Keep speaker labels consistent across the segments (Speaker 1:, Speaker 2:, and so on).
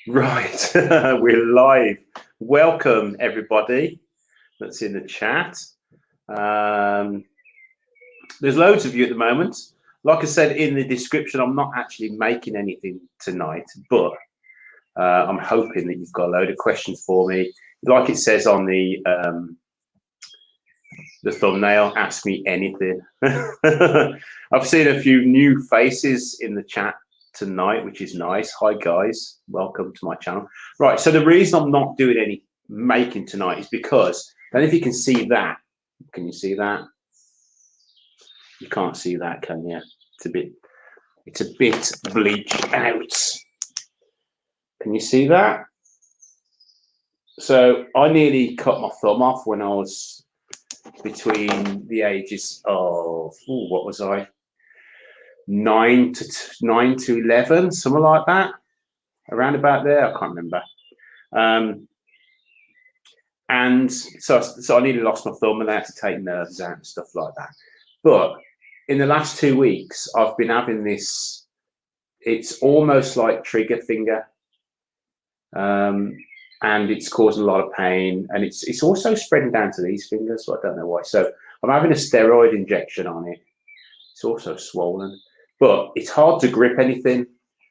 Speaker 1: Right, we're live. Welcome everybody that's in the chat. There's loads of you at the moment. Like I said in the description, I'm not actually making anything tonight, but I'm hoping that you've got a load of questions for me. Like it says on the thumbnail, ask me anything. I've seen a few new faces in the chat tonight, which is nice. Hi guys, welcome to my channel. Right, so the reason I'm not doing any making tonight is because, I don't know if you can see that. Can you see that? You can't see that, can you? It's a bit bleached out. Can you see that? So I nearly cut my thumb off when I was between the ages of, what was I? 9 to 11, something like that, around about there. I can't remember. And so I nearly lost my thumb, and I had to take nerves out and stuff like that. But in the last 2 weeks, I've been having this. It's almost like trigger finger, and it's causing a lot of pain, and it's also spreading down to these fingers. So I don't know why. So I'm having a steroid injection on it. It's also swollen. But it's hard to grip anything,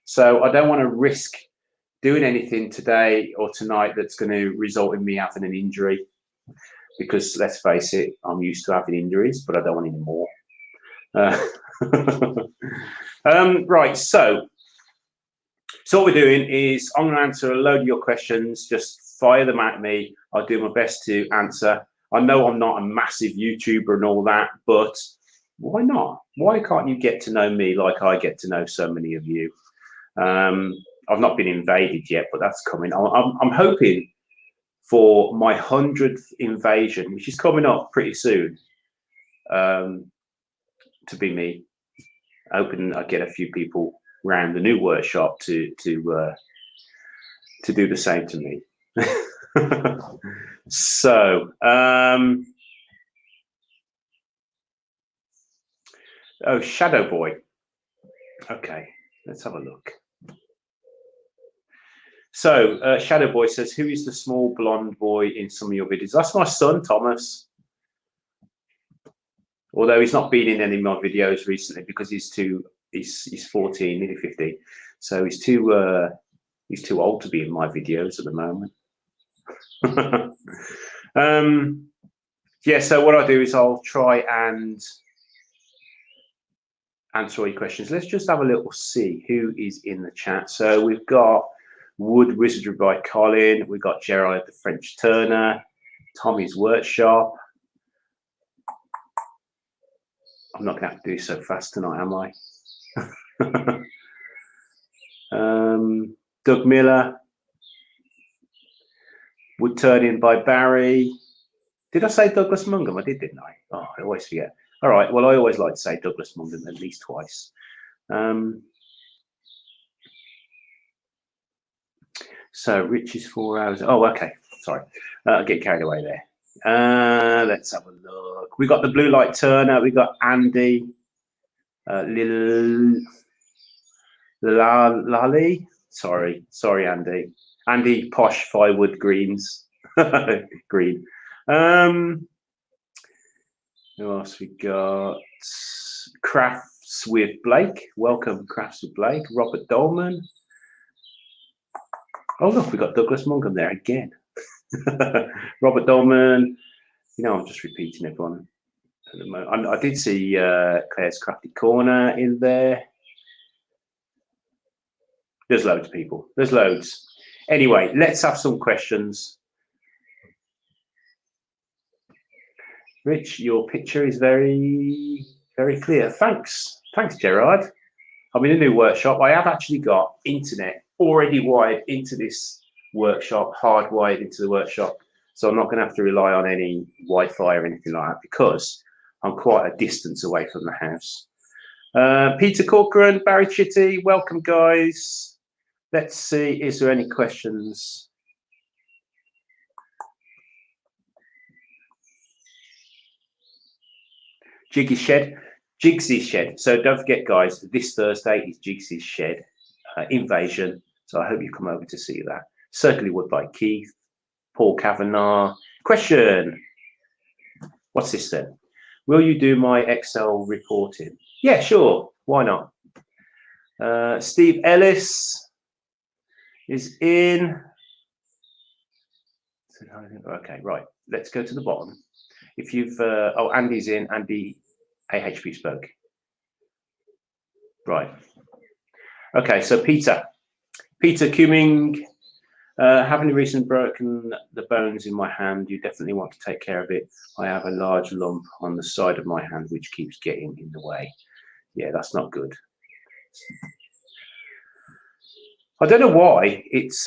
Speaker 1: so I don't want to risk doing anything today or tonight that's going to result in me having an injury, because let's face it, I'm used to having injuries, but I don't want any more. Right, so what we're doing is I'm going to answer a load of your questions. Just fire them at me. I'll do my best to answer. I know I'm not a massive YouTuber and all that, but why not? Why can't you get to know me like I get to know so many of you? I've not been invaded yet, but that's coming. I'm hoping for my 100th invasion, which is coming up pretty soon, to be me. Hoping I get a few people around the new workshop to do the same to me. So. Oh, Shadow Boy. Okay, let's have a look. So Shadow Boy says, who is the small blonde boy in some of your videos? That's my son, Thomas. Although he's not been in any of my videos recently because he's 14, nearly 15. So he's too old to be in my videos at the moment. Yeah, so what I'll do is I'll try and answer all your questions. Let's just have a little see who is in the chat. So we've got Wood Wizardry by Colin. We've got Gerard the French Turner, Tommy's Workshop. I'm not going to have to do so fast tonight, am I? Doug Miller. Wood Turning by Barry. Did I say Douglas Mungham? I did, didn't I? Oh, I always forget. All right, well, I always like to say Douglas Mungham at least twice. So Rich is 4 hours. Oh, okay. Sorry. I'll get carried away there. Let's have a look. We got the Blue Light Turner. We got Andy. Lally. Sorry, Andy. Andy Posh Firewood Greens. Green. Who else we got? Crafts with Blake. Welcome, Crafts with Blake. Robert Dolman. Oh, look, we got Douglas Mungham there again. Robert Dolman. You know, I'm just repeating everyone at the moment. I did see Claire's Crafty Corner in there. There's loads of people. There's loads. Anyway, let's have some questions. Rich, your picture is very, very clear. Thanks. Thanks, Gerard. I'm in a new workshop. I have actually got internet already wired into this workshop, hardwired into the workshop. So I'm not going to have to rely on any Wi-Fi or anything like that because I'm quite a distance away from the house. Peter Corcoran, Barry Chitty, welcome, guys. Let's see, is there any questions? Jiggy Shed. Jigsy's Shed. So don't forget, guys, this Thursday is Jigsy's Shed Invasion. So I hope you come over to see that. Certainly would by Keith, Paul Kavanagh. Question. What's this then? Will you do my Excel reporting? Yeah, sure. Why not? Steve Ellis is in. Okay, right. Let's go to the bottom. If you've, oh, Andy's in. Andy AHP spoke. Right. Okay, so Peter Cumming, having recently broken the bones in my hand, you definitely want to take care of it. I have a large lump on the side of my hand which keeps getting in the way. Yeah, that's not good. I don't know why. It's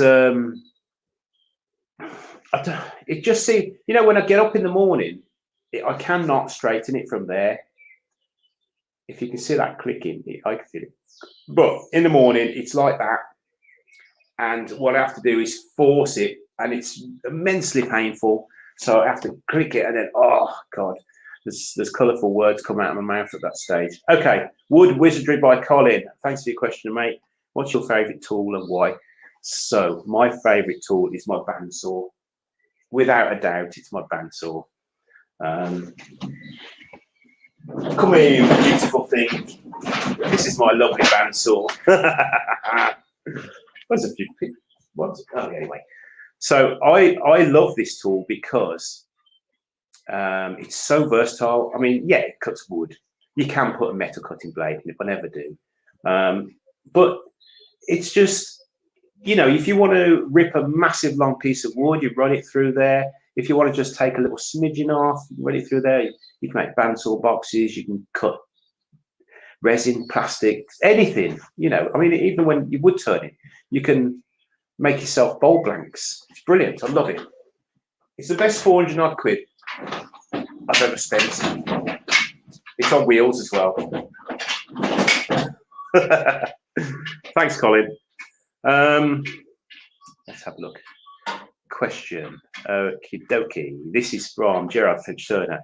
Speaker 1: it just seems, you know, when I get up in the morning, I cannot straighten it from there. If you can see that clicking, I can feel it. But in the morning, it's like that. And what I have to do is force it, and it's immensely painful. So I have to click it, and then, oh God, there's colourful words come out of my mouth at that stage. Okay, Wood Wizardry by Colin. Thanks for your question, mate. What's your favourite tool and why? So my favourite tool is my bandsaw. Without a doubt, it's my bandsaw. Come here, you beautiful thing. This is my lovely bandsaw. There's a few people. What? Oh, anyway. So I love this tool because it's so versatile. I mean, yeah, it cuts wood. You can put a metal cutting blade in it, but I never do. But it's just, you know, if you want to rip a massive long piece of wood, you run it through there. If you want to just take a little smidgen off, run it through there. You can make bandsaw boxes. You can cut resin, plastic, anything. You know, I mean, even when you wood turning, you can make yourself bowl blanks. It's brilliant. I love it. It's the best 400 odd quid I've ever spent. It's on wheels as well. Thanks, Colin. Let's have a look. Question. Okie dokie. This is from Gerard Finch-Turner.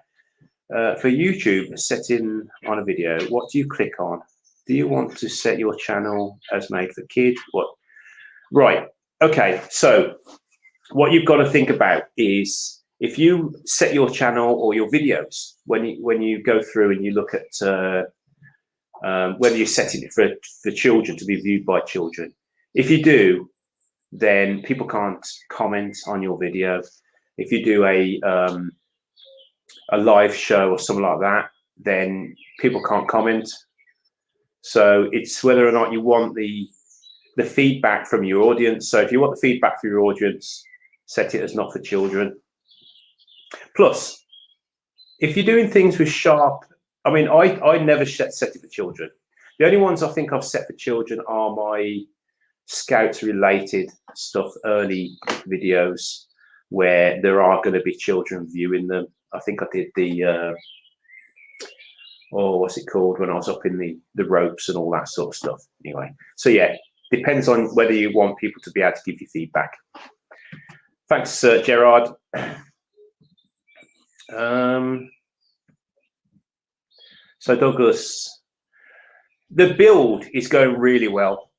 Speaker 1: For YouTube, setting on a video, what do you click on? Do you want to set your channel as made for kids? What? Right. Okay. So what you've got to think about is if you set your channel or your videos, when you go through and you look at whether you're setting it for children to be viewed by children. If you do, then people can't comment on your video. If you do a live show or something like that, then people can't comment. So it's whether or not you want the feedback from your audience. So if you want the feedback from your audience, set it as not for children. Plus, if you're doing things with sharp, I mean, I never set it for children. The only ones I think I've set for children are my Scouts related stuff, early videos where there are going to be children viewing them. I think I did the what's it called, when I was up in the ropes and all that sort of stuff. Anyway, so yeah, depends on whether you want people to be able to give you feedback. Thanks, Gerard. So Douglas, the build is going really well.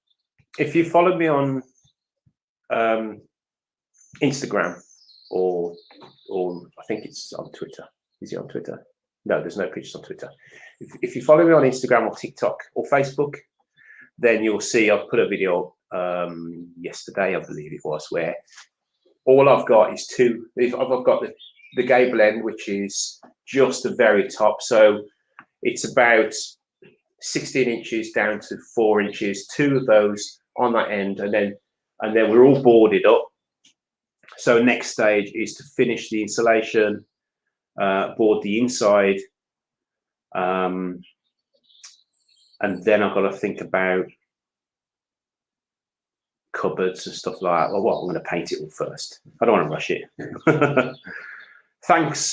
Speaker 1: If you follow me on Instagram or I think it's on Twitter. Is it on Twitter? No, there's no pictures on Twitter. If you follow me on Instagram or TikTok or Facebook, then you'll see I've put a video yesterday, I believe it was, where all I've got is two. I've got the gable end, which is just the very top. So it's about 16 inches down to 4 inches, two of those on that end, and then we're all boarded up. So next stage is to finish the insulation, board the inside, and then I've got to think about cupboards and stuff like that. Well, I'm going to paint it all first. I don't want to rush it. Thanks,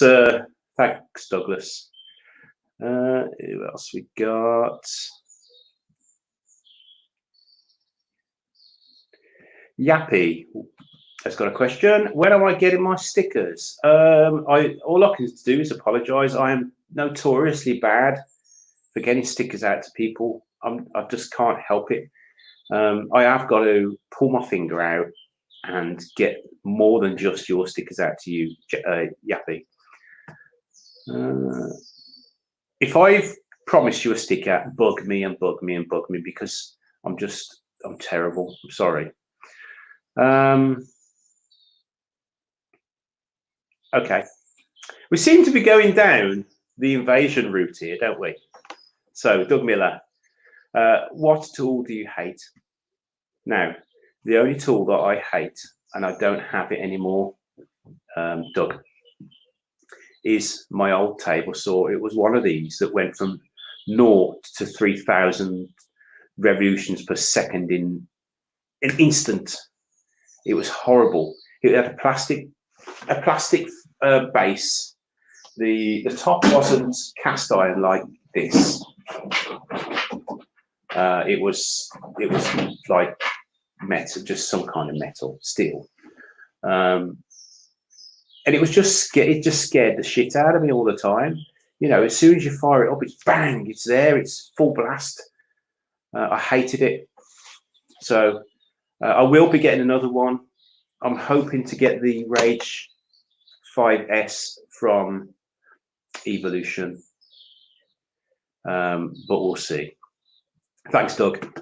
Speaker 1: Douglas. Who else we got? Yappy has got a question. When am I getting my stickers? All I can do is apologise. I am notoriously bad for getting stickers out to people. I just can't help it. I have got to pull my finger out and get more than just your stickers out to you, Yappy. If I've promised you a sticker, bug me and bug me and bug me, because I'm terrible. I'm sorry. Okay. We seem to be going down the invasion route here, don't we? So, Doug Miller, what tool do you hate? Now, the only tool that I hate, and I don't have it anymore, Doug, is my old table saw. It was one of these that went from 0 to 3,000 revolutions per second in an instant. It was horrible. It had a plastic base. The top wasn't cast iron like this. It was like metal, just some kind of metal, steel. And it was it just scared the shit out of me all the time. You know, as soon as you fire it up, it's bang, it's there, it's full blast. I hated it. So I will be getting another one. I'm hoping to get the Rage 5S from Evolution, but we'll see. Thanks, Doug.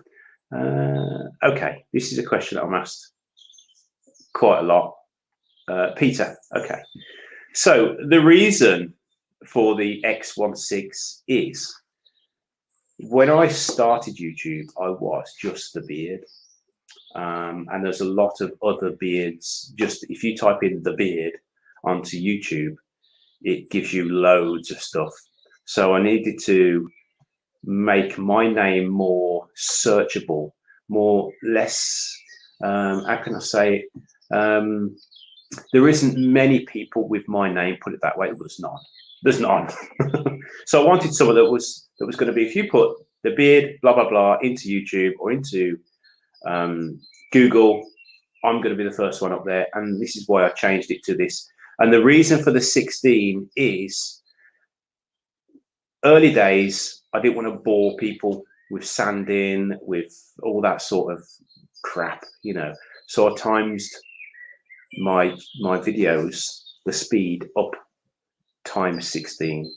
Speaker 1: Okay, this is a question that I'm asked quite a lot. Peter, okay. So the reason for the X16 is when I started YouTube, I was just the beard. And there's a lot of other beards. Just if you type in the beard onto YouTube, it gives you loads of stuff. So I needed to make my name more searchable, less, how can I say it? There isn't many people with my name, put it that way. There's none. So I wanted someone that was going to be, if you put the beard, blah, blah, blah, into YouTube or into Google, I'm going to be the first one up there. And this is why I changed it to this. And the reason for the 16 is early days, I didn't want to bore people with sanding, with all that sort of crap, you know. So I timed my videos, the speed up times 16.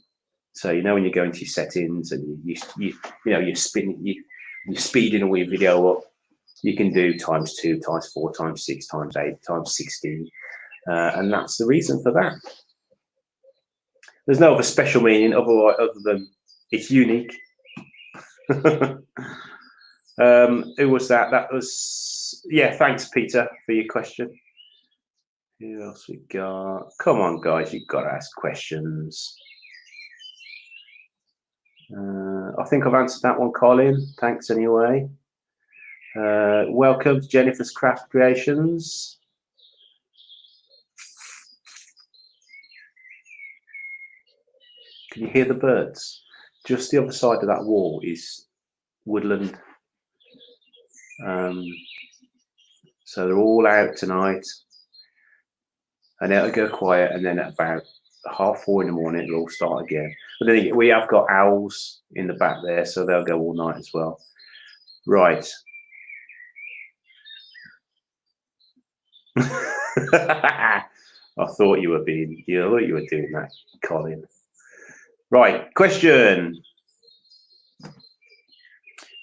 Speaker 1: So you know when you go into your settings and you're speeding all your video up, you can do times 2, times 4, times 6, times 8, times 16, and that's the reason for that. There's no other special meaning other than it's unique. Who was that? That was, yeah. Thanks, Peter, for your question. Who else we got? Come on, guys, you've got to ask questions. I think I've answered that one, Colin. Thanks anyway. Welcome to Jennifer's Craft Creations. Can you hear the birds? Just the other side of that wall is woodland. So they're all out tonight. And it'll go quiet, and then at about 4:30 in the morning, it'll all start again. But then we have got owls in the back there, so they'll go all night as well. Right. I thought you were doing that, Colin. Right, question.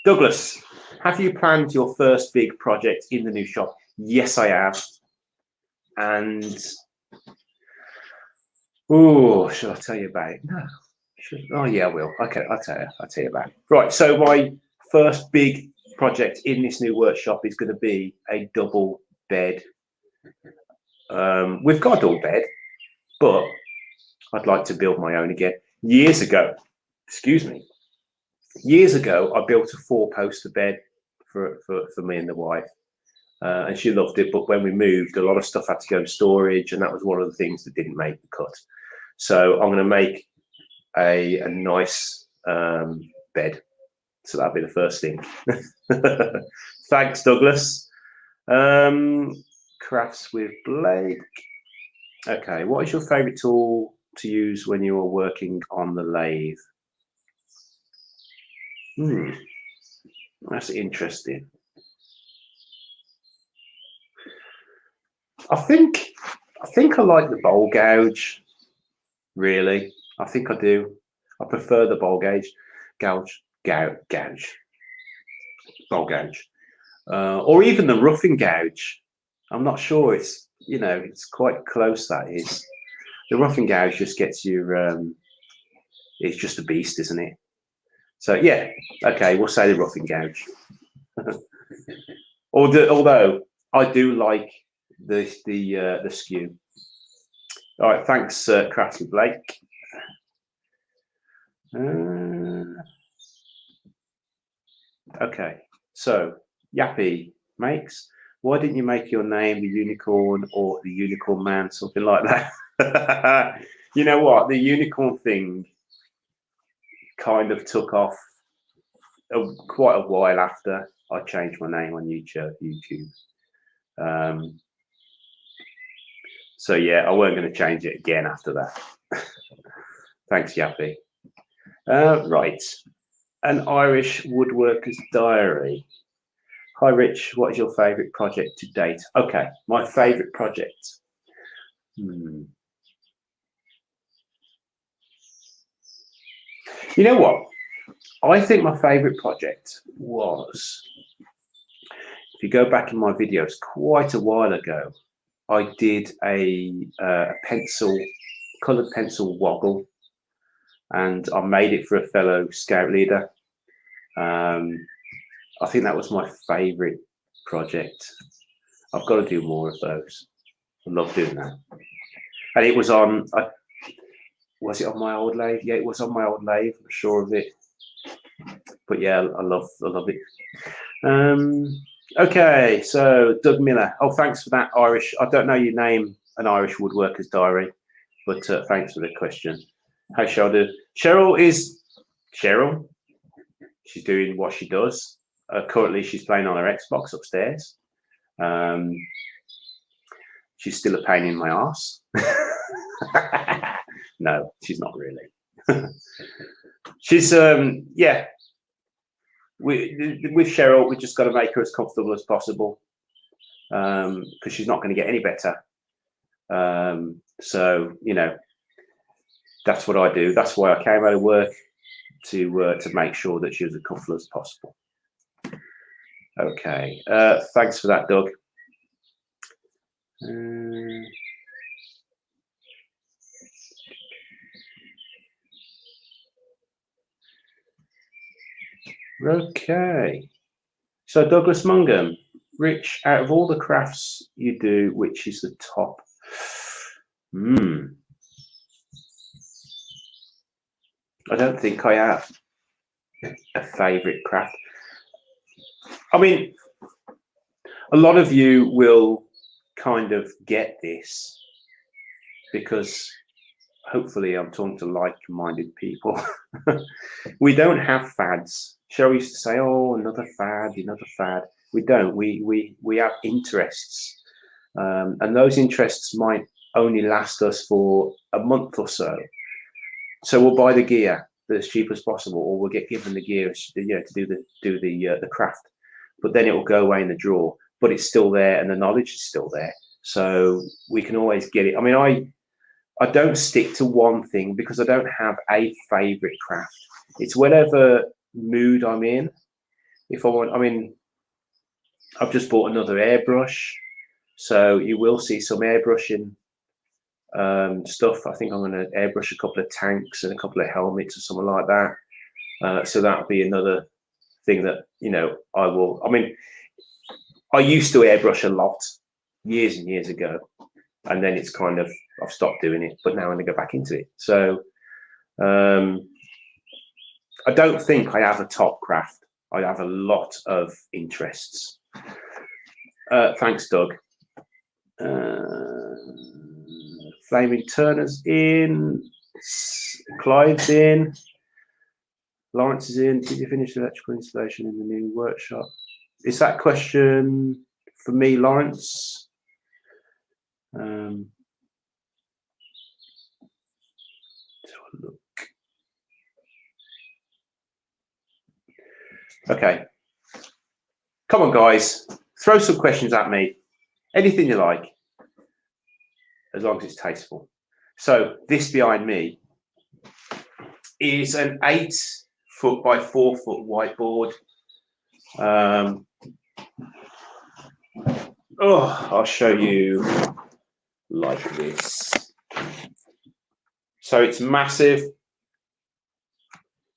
Speaker 1: Douglas, have you planned your first big project in the new shop? Yes, I have. And should I tell you about it? No. Oh yeah, I will. Okay, I'll tell you about it. Right, so my first big project in this new workshop is going to be a double bed. We've got a double bed, but I'd like to build my own again. Years ago, I built a 4-poster bed for me and the wife, and she loved it. But when we moved, a lot of stuff had to go in storage, and that was one of the things that didn't make the cut. So I'm going to make a nice bed. So that'll be the first thing. Thanks, Douglas. Crafts with Blake. Okay, what is your favorite tool to use when you are working on the lathe? That's interesting. I think I like the bowl gouge. Really, I think I do. I prefer the bowl gouge, bowl gouge, or even the roughing gouge. I'm not sure. It's it's quite close. That is. The roughing gouge just gets you. It's just a beast, isn't it? So yeah, okay, we'll say the roughing gouge. Although I do like the skew. All right, thanks, Crafty Blake. Okay, so Yappy makes. Why didn't you make your name the unicorn or the unicorn man, something like that? You know what? The unicorn thing kind of took off quite a while after I changed my name on YouTube. So yeah, I weren't going to change it again after that. Thanks, Yappy. Right, an Irish woodworker's diary. Hi, Rich. What is your favourite project to date? Okay, my favourite project. You know what? I think my favourite project was, if you go back in my videos quite a while ago, I did a coloured pencil woggle, and I made it for a fellow scout leader. I think that was my favourite project. I've got to do more of those. I love doing that. And it was on, was it on my old lathe? Yeah, it was on my old lathe, I'm sure of it. But yeah, I love it. Okay, so Doug Miller. Oh, thanks for that, Irish. I don't know your name, an Irish woodworker's diary, but thanks for the question. How shall I do? Cheryl. She's doing what she does. Currently, she's playing on her Xbox upstairs. She's still a pain in my arse. No, she's not really. She's yeah. With Cheryl, we just got to make her as comfortable as possible, because she's not going to get any better. So that's what I do. That's why I came out of work, to make sure that she was as comfortable as possible. Okay, thanks for that, Doug. Okay, so Douglas Mungum, Rich, out of all the crafts you do, which is the top? I don't think I have a favourite craft. I mean, a lot of you will kind of get this because hopefully I'm talking to like-minded people. We don't have fads. Cheryl used to say, "Oh, another fad, another fad." We don't. We have interests, and those interests might only last us for a month or so. So we'll buy the gear that's cheap as possible, or we'll get given the gear, to do the craft. But then it will go away in the drawer. But it's still there, and the knowledge is still there. So we can always get it. I mean, I don't stick to one thing because I don't have a favourite craft. It's whatever mood I'm in. If I want, I mean, I've just bought another airbrush, so you will see some airbrushing stuff. I think I'm going to airbrush a couple of tanks and a couple of helmets or something like that. So that'll be another thing that I will. I mean, I used to airbrush a lot years and years ago, and then it's kind of I've stopped doing it. But now I'm going to go back into it. So I don't think I have a top craft. I have a lot of interests. Thanks, Doug. Flaming Turner's in. Clive's in. Lawrence is in. Did you finish the electrical installation in the new workshop? Is that question for me, Lawrence? Let's have a look. Okay. Come on, guys. Throw some questions at me. Anything you like, as long as it's tasteful. So this behind me is an 8 foot by 4 foot whiteboard. I'll show you like this. So it's massive.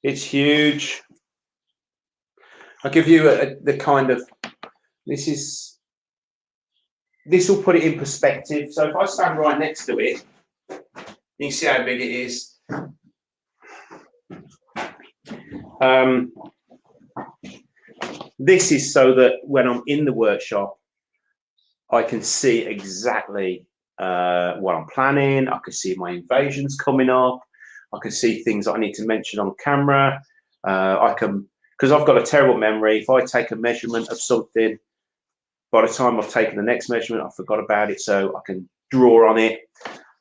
Speaker 1: It's huge. I'll give you the kind of, this will put it in perspective. So if I stand right next to it, you can see how big it is. This is so that when I'm in the workshop, I can see exactly what I'm planning. I can see my invasions coming up. I can see things that I need to mention on camera. I can, because I've got a terrible memory. If I take a measurement of something, by the time I've taken the next measurement, I forgot about it, so I can draw on it.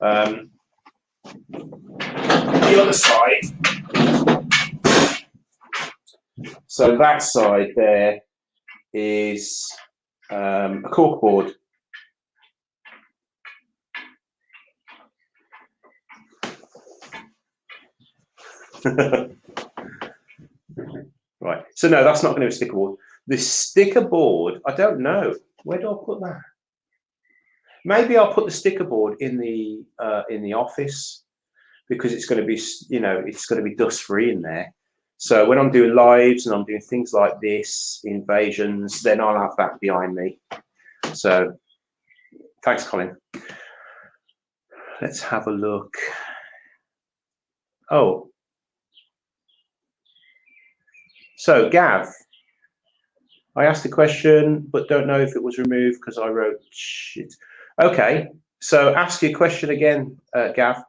Speaker 1: The other side, so that side there is a corkboard. Right, so no, that's not going to be a sticker board. The sticker board, I don't know. Where do I put that? Maybe I'll put the sticker board in the office, because it's going to be, you know, it's going to be dust free in there. So when I'm doing lives and I'm doing things like this, invasions, then I'll have that behind me. So thanks, Colin. Let's have a look. Oh, so Gav, I asked a question, but don't know if it was removed because I wrote shit. Okay, so ask your question again, Gav.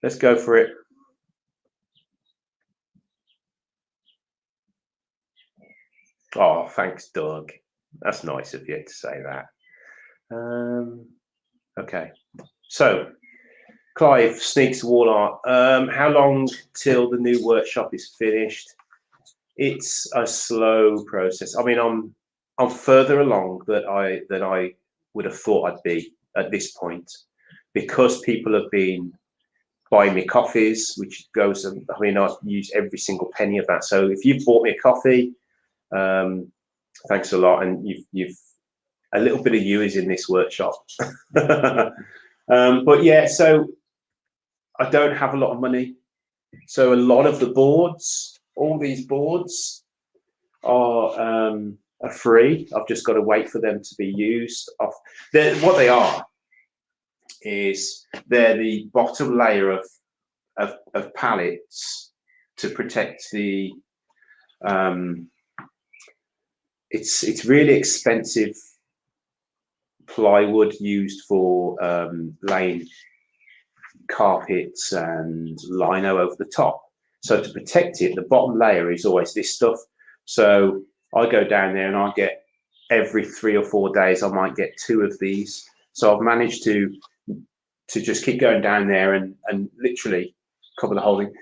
Speaker 1: Let's go for it. Oh, thanks, Doug. That's nice of you to say that. Okay, so Clive sneaks wall art. How long till the new workshop is finished? It's a slow process. I mean, I'm further along than I would have thought I'd be at this point, because people have been buying me coffees, which goes, I mean, I use every single penny of that. So if you've bought me a coffee, thanks a lot, and you've a little bit of you is in this workshop. But yeah, so I don't have a lot of money, so a lot of the boards, all these boards are free. I've just got to wait for them to be used. What they are is they're the bottom layer of pallets to protect the it's really expensive plywood used for laying carpets and lino over the top. So to protect it, the bottom layer is always this stuff. So I go down there and I get, every 3 or 4 days I might get 2 of these. So I've managed to just keep going down there and literally cover the whole thing.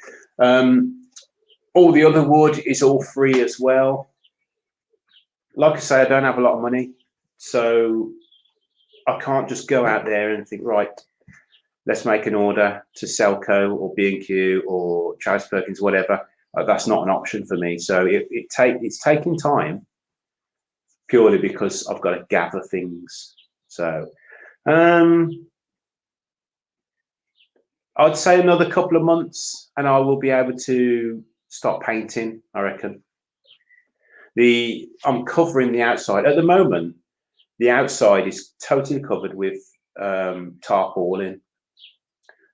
Speaker 1: All the other wood is all free as well. Like I say, I don't have a lot of money, so I can't just go out there and think, right, let's make an order to Selco or B&Q or Charles Perkins, whatever. That's not an option for me. So it's taking time, purely because I've got to gather things. So I'd say another couple of months and I will be able to start painting, I reckon. I'm covering the outside. At the moment, the outside is totally covered with tarpaulin.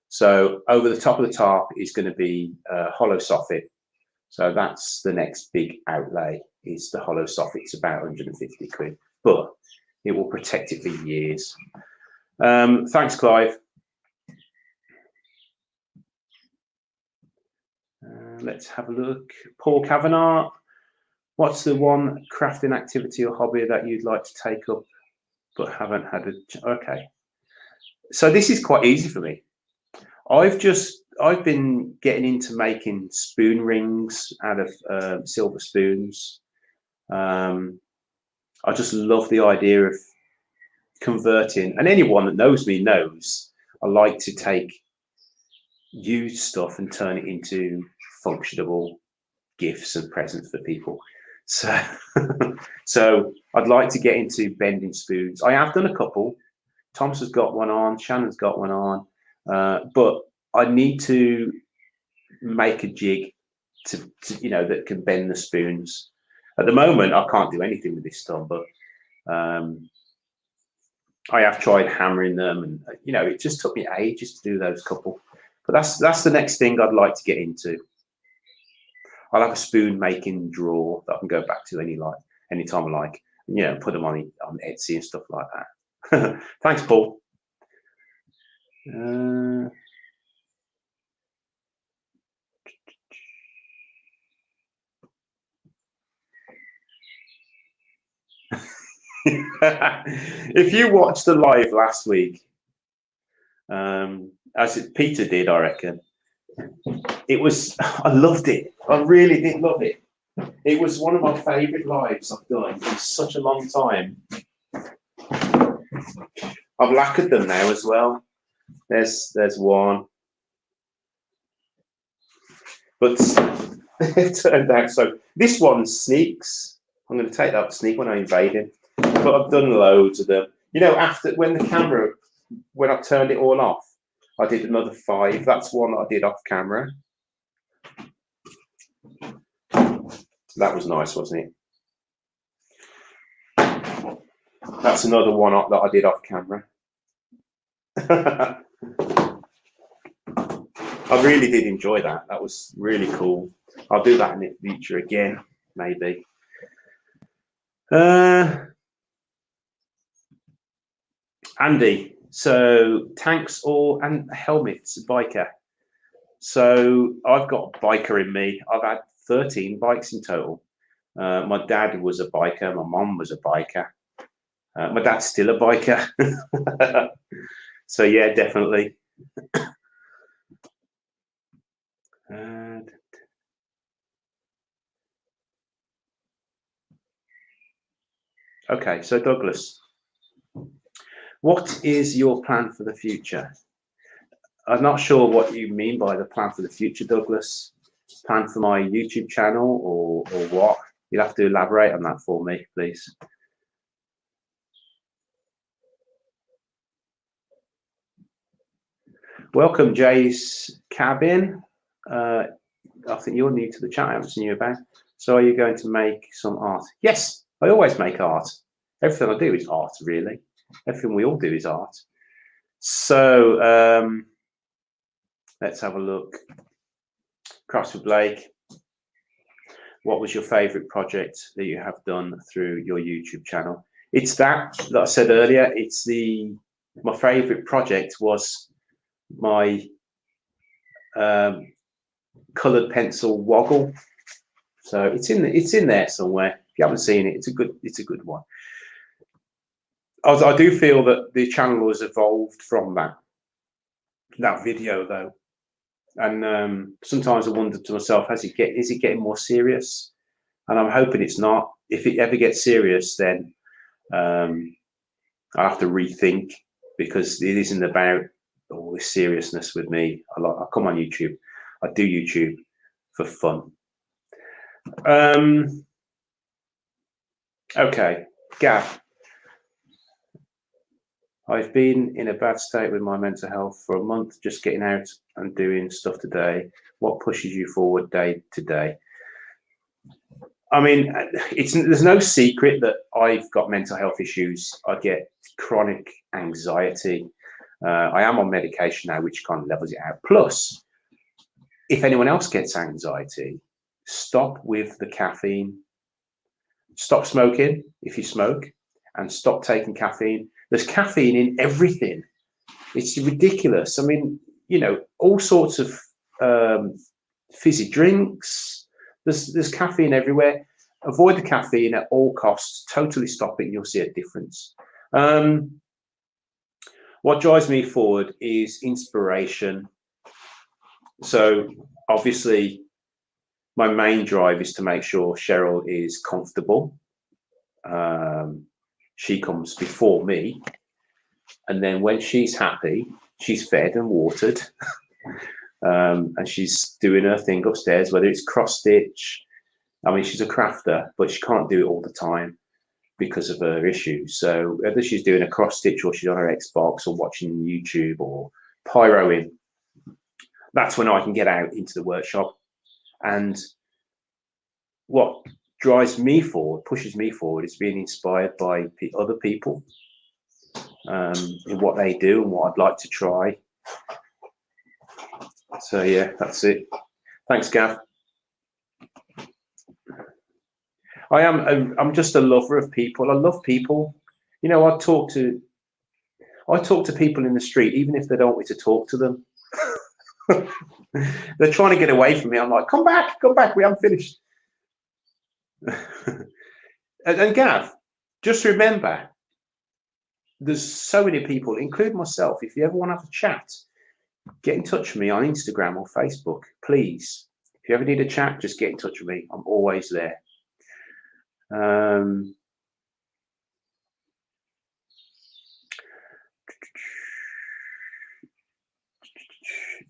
Speaker 1: So over the top of the tarp is going to be hollow soffit. So that's the next big outlay, is the hollow soffit. It's about 150 quid, but it will protect it for years. Thanks, Clive. Let's have a look. Paul Kavanagh, what's the one crafting activity or hobby that you'd like to take up but haven't had a... Okay. So this is quite easy for me. I've just I've been getting into making spoon rings out of silver spoons. I just love the idea of converting, and anyone that knows me knows I like to take used stuff and turn it into functionable gifts and presents for people. So, so I'd like to get into bending spoons. I have done a couple. Tom's has got one on, Shannon's got one on, but I need to make a jig to that can bend the spoons. At the moment, I can't do anything with this stuff, but I have tried hammering them, and it just took me ages to do those couple. But that's the next thing I'd like to get into. I'll have a spoon making drawer that I can go back to anytime I like. Put them on Etsy and stuff like that. Thanks, Paul. If you watched the live last week, as Peter did, I reckon, I loved it. I really did love it. It was one of my favourite lives I've done in such a long time. I've lacquered them now as well. There's one. But it turned out so. This one sneaks. I'm going to take that sneak when I'm invading. But I've done loads of them. After when I turned it all off, I did another 5. That's one that I did off camera. That was nice, wasn't it? That's another one that I did off camera. I really did enjoy that. That was really cool. I'll do that in the future again, maybe. Andy, so tanks and helmets, biker. So I've got a biker in me. I've had 13 bikes in total. My dad was a biker. My mom was a biker. My dad's still a biker. So yeah, definitely. Okay, so Douglas, what is your plan for the future? I'm not sure what you mean by the plan for the future, Douglas. Plan for my YouTube channel or what? You'll have to elaborate on that for me, please. Welcome, Jay's Cabin. I think you're new to the chat. I haven't seen you about. So are you going to make some art? Yes, I always make art. Everything I do is art, really. Everything we all do is art. So let's have a look. Crafty Blake, what was your favourite project that you have done through your YouTube channel? It's that I said earlier. It's my favourite project was my coloured pencil woggle. So it's in there somewhere. If you haven't seen it, it's a good one. I do feel that the channel has evolved from that video though, and sometimes I wonder to myself, is it getting more serious? And I'm hoping it's not. If it ever gets serious, then I'll have to rethink, because it isn't about all this seriousness with me. I come on YouTube. I do YouTube for fun. Okay, Gav. I've been in a bad state with my mental health for a month, just getting out and doing stuff today. What pushes you forward day to day? I mean, there's no secret that I've got mental health issues. I get chronic anxiety. I am on medication now, which kind of levels it out. Plus, if anyone else gets anxiety, stop with the caffeine. Stop smoking if you smoke, and stop taking caffeine. There's caffeine in everything. It's ridiculous. I mean, all sorts of fizzy drinks. There's caffeine everywhere. Avoid the caffeine at all costs. Totally stop it, and you'll see a difference. What drives me forward is inspiration. So obviously my main drive is to make sure Cheryl is comfortable. She comes before me, and then when she's happy, she's fed and watered, and she's doing her thing upstairs, whether it's cross stitch. I mean, she's a crafter, but she can't do it all the time because of her issues. So whether she's doing a cross stitch or she's on her Xbox or watching YouTube or pyroing, that's when I can get out into the workshop. And what drives me forward, pushes me forward, is being inspired by other people in what they do and what I'd like to try. So yeah, that's it. Thanks, Gav. I'm just a lover of people. I love people. You know, I talk to people in the street, even if they don't want me to talk to them. They're trying to get away from me. I'm like, come back, we haven't finished. and Gav, just remember, there's so many people, including myself. If you ever want to have a chat, get in touch with me on Instagram or Facebook, please. If you ever need a chat, just get in touch with me. I'm always there.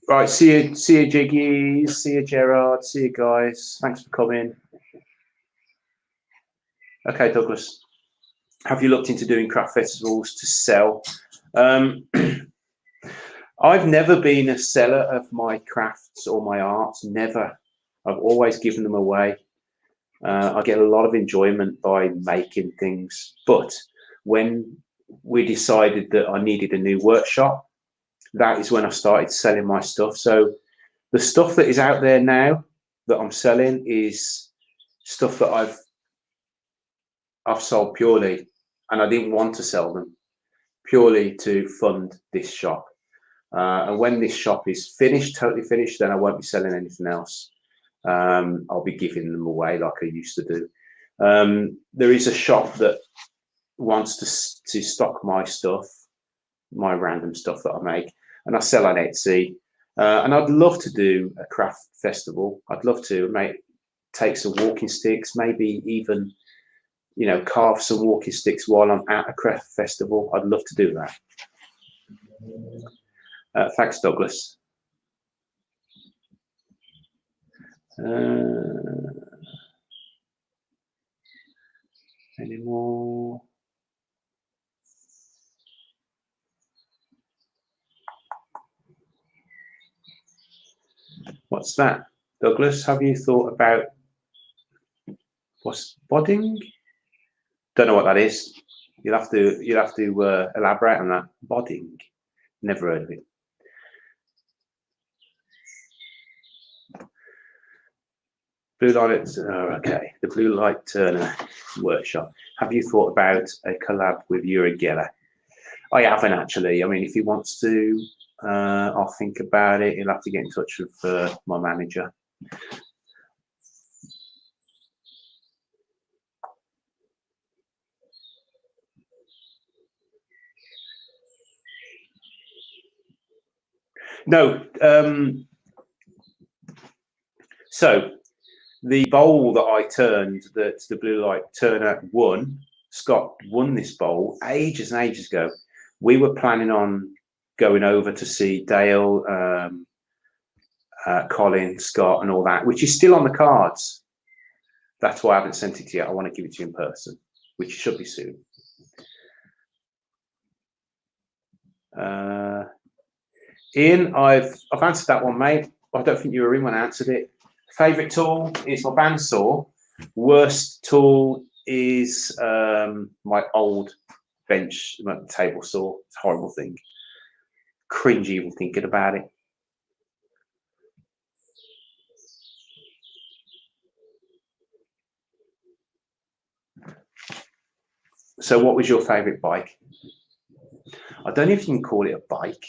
Speaker 1: Right, see you, Jiggy, see you, Gerard, see you guys. Thanks for coming. Okay, Douglas, have you looked into doing craft festivals to sell? I've never been a seller of my crafts or my arts, never. I've always given them away. I get a lot of enjoyment by making things, but when we decided that I needed a new workshop, that is when I started selling my stuff. So the stuff that is out there now that I'm selling is stuff that I've sold purely, and I didn't want to sell them, purely to fund this shop. And when this shop is finished, totally finished, then I won't be selling anything else. I'll be giving them away like I used to do. There is a shop that wants to stock my stuff, my random stuff that I make, and I sell on Etsy. And I'd love to do a craft festival. I'd love to take some walking sticks, maybe even, you know, carve some walking sticks while I'm at a craft festival. I'd love to do that. Thanks, Douglas. Any more? What's that, Douglas? Have you thought about what's bodding? Don't know what that is. You'll have to elaborate on that. Bodding. Never heard of it. Blue light. Oh, okay. The Blue Light Turner workshop. Have you thought about a collab with Yuri Geller? I haven't actually. I mean, if he wants to, I'll think about it. He'll have to get in touch with my manager. No. So the bowl that I turned, that the Blue Light Turner won, Scott won this bowl ages and ages ago. We were planning on going over to see Dale, Colin, Scott, and all that, which is still on the cards. That's why I haven't sent it yet. I want to give it to you in person, which should be soon. Ian, I've answered that one, mate. I don't think you were in when I answered it. Favorite tool is my bandsaw. Worst tool is my old bench table saw. It's a horrible thing. Cringe even thinking about it. So what was your favorite bike? I don't know if you can call it a bike.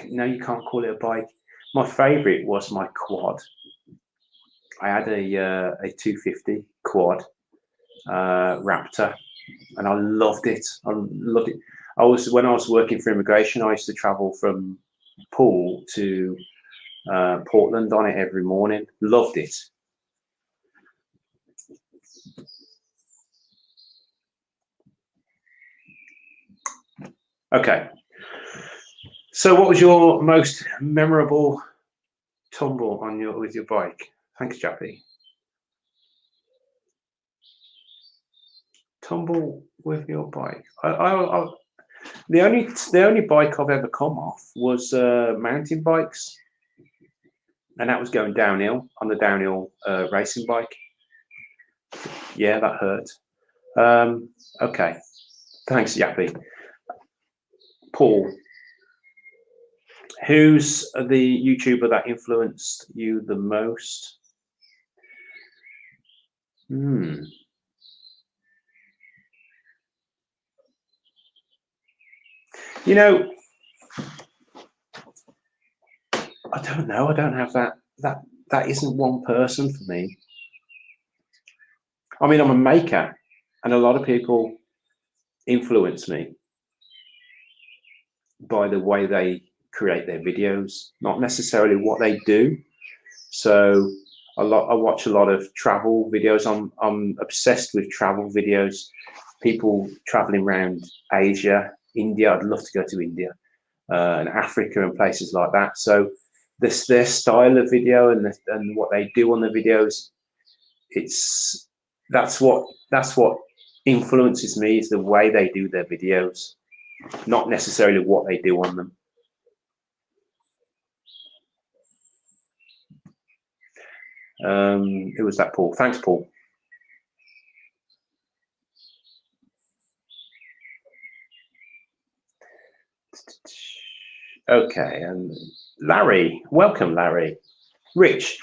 Speaker 1: No, you can't call it a bike. My favorite was my quad. I had a 250 quad Raptor, and I loved it. When I was working for immigration, I used to travel from Poole to Portland on it every morning. Loved it. Okay. So what was your most memorable tumble on with your bike? Thanks, Jappy. Tumble with your bike. The only bike I've ever come off was mountain bikes, and that was going downhill on the downhill racing bike. Yeah, that hurt. Okay, thanks, Yappy. Paul, who's the YouTuber that influenced you the most? You know, I don't know. I don't have that. That isn't one person for me. I mean, I'm a maker, and a lot of people influence me by the way they create their videos, not necessarily what they do. So I watch a lot of travel videos. I'm obsessed with travel videos. People traveling around Asia, India. I'd love to go to India and Africa and places like that. So their style of video and what they do on the videos, that's what influences me, is the way they do their videos, not necessarily what they do on them. Who was that, Paul? Thanks, Paul. Okay, and Larry, welcome, Larry. Rich,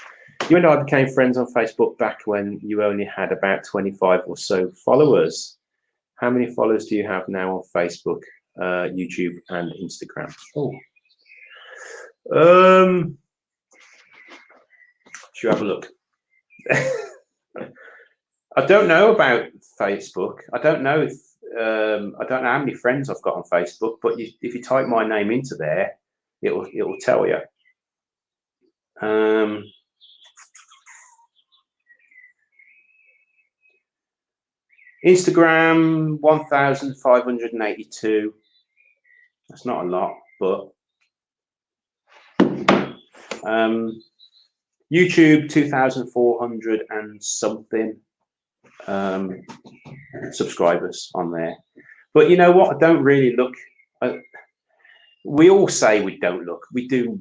Speaker 1: you and I became friends on Facebook back when you only had about 25 or so followers. How many followers do you have now on Facebook, YouTube, and Instagram? Should you have a look? I don't know about Facebook. I don't know if I don't know how many friends I've got on Facebook, but if you type my name into there, it will tell you. Instagram 1,582. That's not a lot, but YouTube 2,400 and something subscribers on there. But you know what? I don't really look. We all say we don't look. We do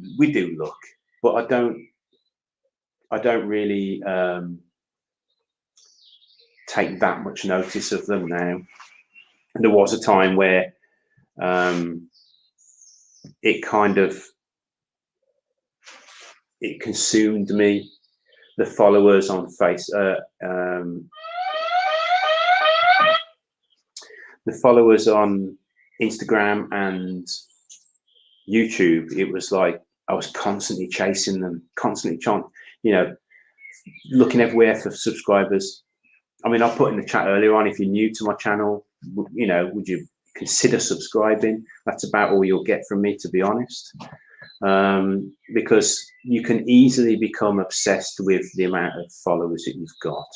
Speaker 1: look, but I don't really take that much notice of them now. And there was a time where it consumed me. The followers on the followers on Instagram and YouTube, it was like I was constantly chasing them, constantly looking everywhere for subscribers. I mean, I put in the chat earlier on, if you're new to my channel, would you consider subscribing? That's about all you'll get from me, to be honest, because you can easily become obsessed with the amount of followers that you've got.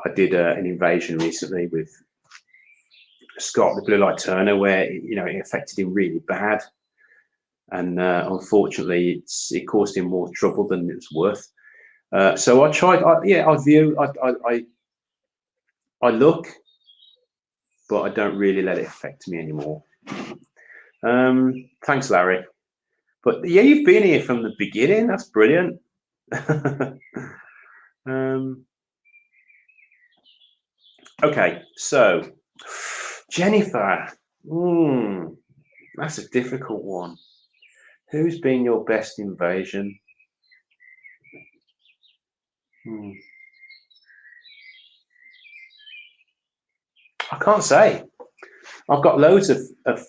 Speaker 1: I did an invasion recently with Scott, the Blue Light Turner, where it affected him really bad, and unfortunately, it caused him more trouble than it was worth. So I tried. I look, but I don't really let it affect me anymore. Thanks, Larry. But yeah, you've been here from the beginning. That's brilliant. Okay, so Jennifer, that's a difficult one. Who's been your best invasion? I can't say. I've got loads of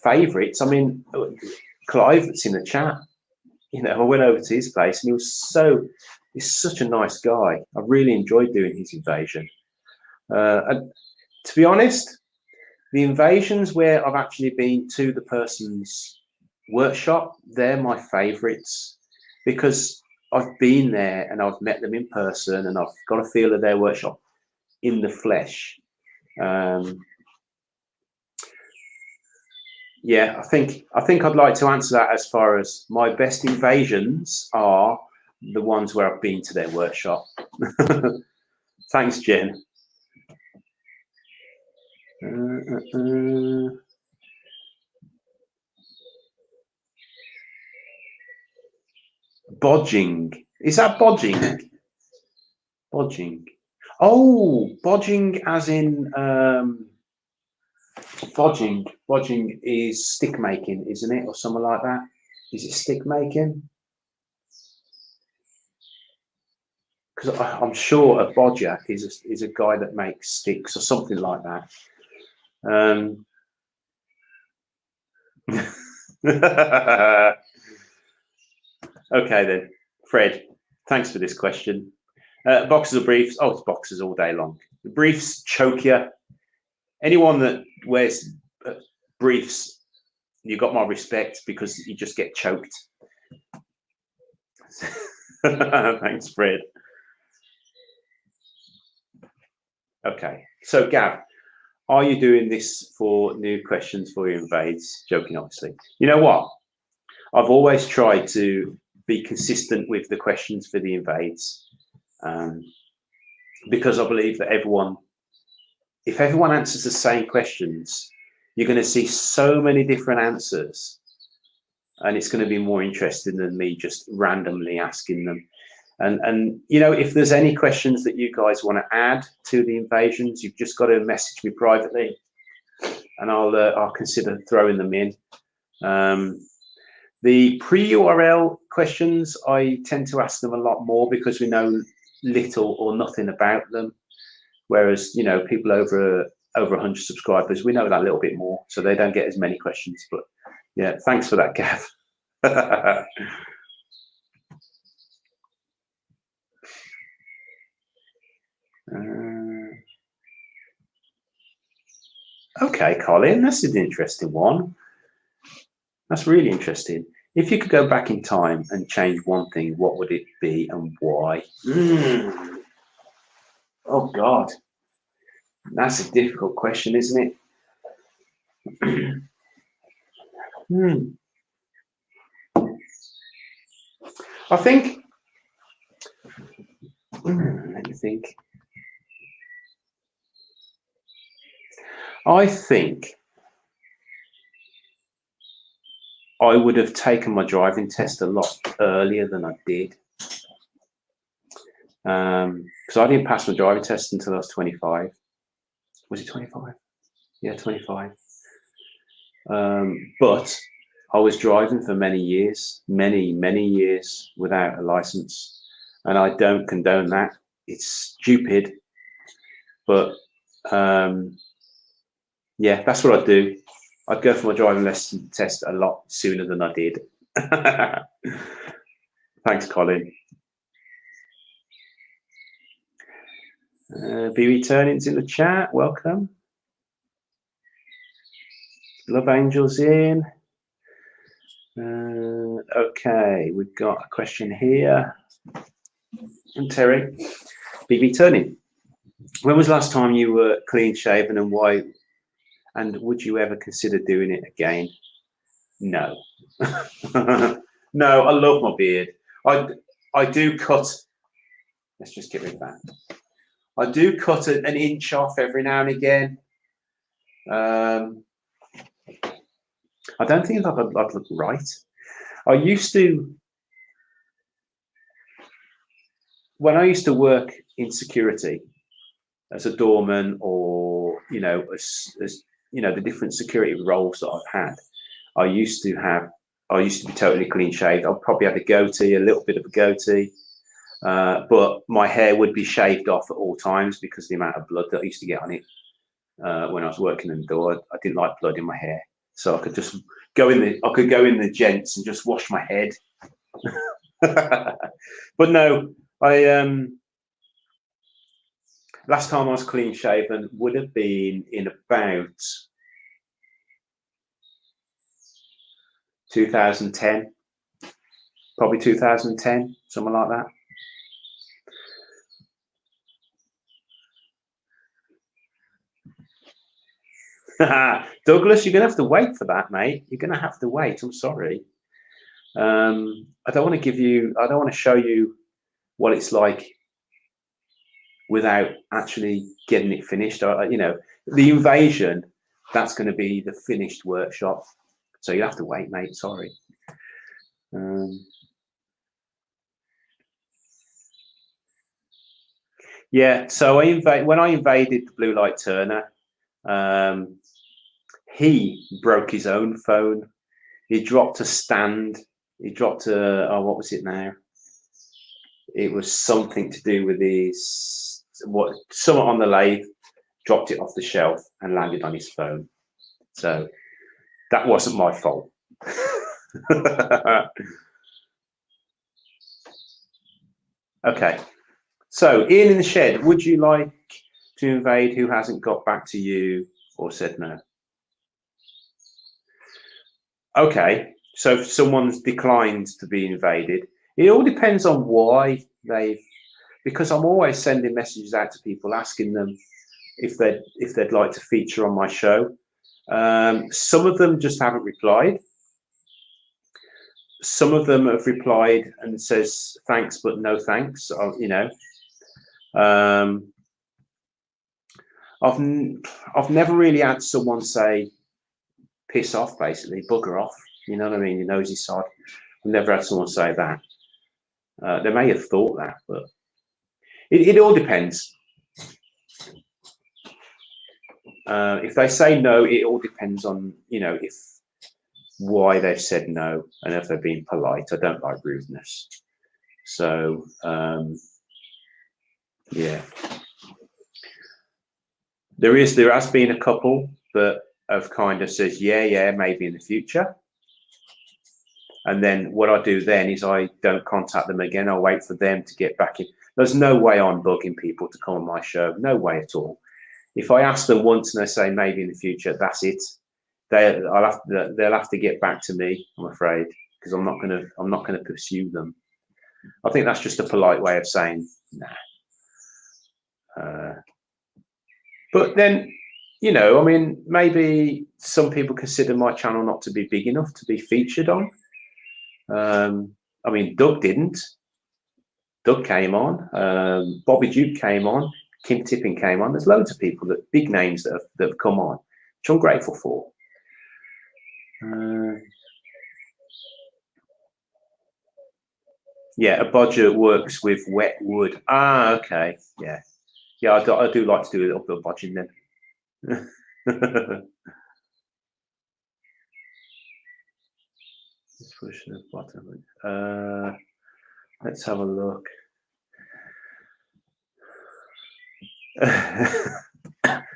Speaker 1: favourites. I mean, Clive, that's in the chat. I went over to his place, and he's such a nice guy. I really enjoyed doing his invasion. And to be honest, the invasions where I've actually been to the person's workshop, they're my favourites because I've been there and I've met them in person and I've got a feel of their workshop in the flesh. Yeah, I think I'd like to answer that as far as my best invasions are the ones where I've been to their workshop. Thanks, Jen. Bodging. Is that bodging? Bodging. Oh, bodging as in bodging. Bodging is stick making, isn't it? Or something like that. Is it stick making? Because I'm sure a bodger is a guy that makes sticks or something like that. Okay then, Fred, thanks for this question. Boxers or briefs? Oh, it's boxers all day long. The briefs choke you. Anyone that wears briefs, you got my respect because you just get choked. Thanks, Fred. Okay, so Gav, are you doing this for new questions for your invades? Joking, obviously. You know what? I've always tried to be consistent with the questions for the invades because I believe that if everyone answers the same questions, you're going to see so many different answers and it's going to be more interesting than me just randomly asking them. And you know, if there's any questions that you guys want to add to the invasions, you've just got to message me privately and I'll consider throwing them in. The pre-URL questions, I tend to ask them a lot more because we know little or nothing about them. Whereas, you know, people over 100 subscribers, we know that a little bit more, so they don't get as many questions. But yeah, thanks for that, Gav. Okay, Colin, that's an interesting one. That's really interesting. If you could go back in time and change one thing, what would it be and why? Oh, God. That's a difficult question, isn't it? I think, let me think. I think I would have taken my driving test a lot earlier than I did. Because I didn't pass my driving test until I was 25. Was it 25? Yeah, 25. But I was driving for many years without a license. And I don't condone that. It's stupid. But yeah, that's what I'd do. I'd go for my driving lesson test a lot sooner than I did. Thanks, Colin. Be Returning's in the chat. Welcome. Love Angels in. Okay, we've got a question here from Terry. BB Turning. When was the last time you were clean shaven and why? And would you ever consider doing it again? No. No, I love my beard. I do cut. Let's just get rid of that. I do cut an inch off every now and again. I don't think I'd look right. I used to, when I used to work in security as a doorman, or you know, as you know, the different security roles that I've had, I used to be totally clean shaved. I probably had a goatee, a little bit of a goatee, but my hair would be shaved off at all times because of the amount of blood that I used to get on it when I was working in the door. I didn't like blood in my hair, so I could just go in the gents and just wash my head. But no, last time I was clean shaven would have been in about 2010, probably 2010, something like that. Douglas, you're gonna have to wait for that, mate. You're gonna have to wait. I'm sorry. I don't want to give you. I don't want to show you what it's like without actually getting it finished. You know, the invasion. That's going to be the finished workshop. So you have to wait, mate. Sorry. Yeah. So when I invaded the Blue Light Turner, he broke his own phone. He dropped a stand. He dropped a, oh, what was it now? It was something to do with his, someone on the lathe dropped it off the shelf and landed on his phone. So that wasn't my fault. Okay. So Ian in the shed, would you like to invade who hasn't got back to you or said no? Okay. So if someone's declined to be invaded, it all depends on why they've, because I'm always sending messages out to people asking them if they'd like to feature on my show. Some of them just haven't replied. Some of them have replied and says thanks but no thanks. You know, I've never really had someone say piss off, basically bugger off. You know what I mean? You nosy sod. I've never had someone say that. They may have thought that, but it all depends. If they say no, it all depends on, you know, why they've said no and if they're being polite. I don't like rudeness. So yeah, there has been a couple that have kind of says yeah, maybe in the future. And then what I do then is I don't contact them again. I'll wait for them to get back in. There's no way I'm bugging people to come on my show. No way at all. If I ask them once and they say maybe in the future, that's it. They'll have to get back to me, I'm afraid, because I'm not gonna pursue them. I think that's just a polite way of saying nah. But then, you know, I mean, maybe some people consider my channel not to be big enough to be featured on. I mean, Doug didn't. Doug came on. Bobby Duke came on. Kim Tipping came on. There's loads of people, that big names that have come on, which I'm grateful for. Yeah, a bodger works with wet wood. Ah, okay. Yeah. Yeah, I do like to do a little bit of bodging then. Push the bottom. Let's have a look.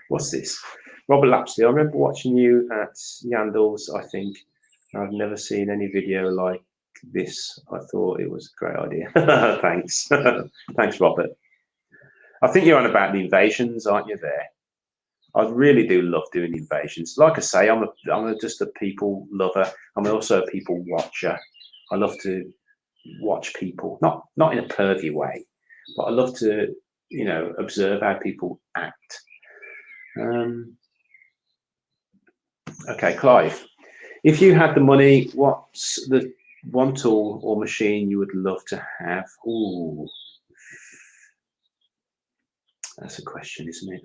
Speaker 1: What's this? Robert Lapsley. I remember watching you at Yandles, I think. I've never seen any video like this. I thought it was a great idea. Thanks. Thanks, Robert. I think you're on about the invasions, aren't you, there? I really do love doing invasions. Like I say, I'm just a people lover. I'm also a people watcher. I love to watch people, not in a pervy way, but I love to, you know, observe how people act. Okay, Clive, if you had the money, what's the one tool or machine you would love to have? Ooh, that's a question, isn't it?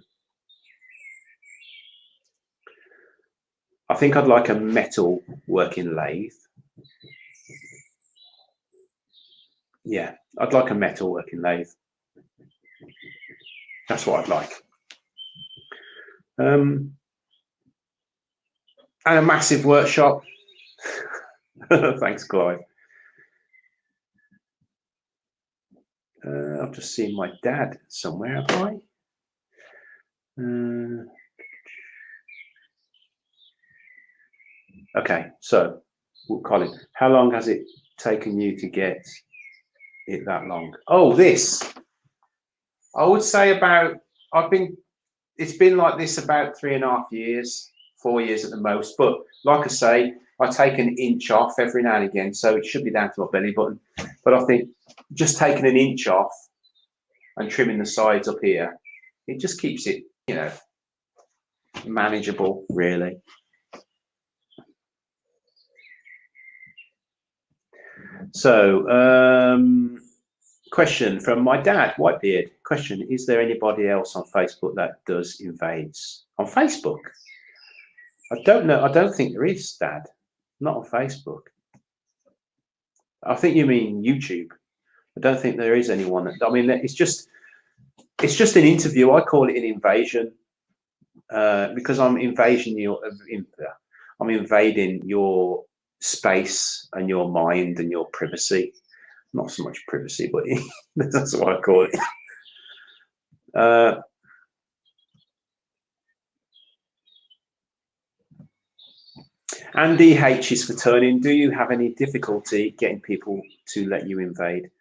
Speaker 1: I think I'd like a metal working lathe. Yeah, I'd like a metal working lathe. That's what I'd like. And a massive workshop. Thanks, Clive. I've just seen my dad somewhere, have I? Okay, so Colin, how long has it taken you to get it that long? Oh, this. I would say about, it's been like this about 3.5 years, 4 years at the most. But like I say, I take an inch off every now and again, so it should be down to my belly button. But I think just taking an inch off and trimming the sides up here, it just keeps it, you know, manageable, really. So, question from my dad, Whitebeard. Question: is there anybody else on Facebook that does invades? On Facebook? I don't know. I don't think there is, Dad. Not on Facebook. I think you mean YouTube. I don't think there is anyone that, I mean, it's just an interview. I call it an invasion because I'm invading your space and your mind and your privacy. Not so much privacy, but that's what I call it. Andy H is for turning. Do you have any difficulty getting people to let you invade?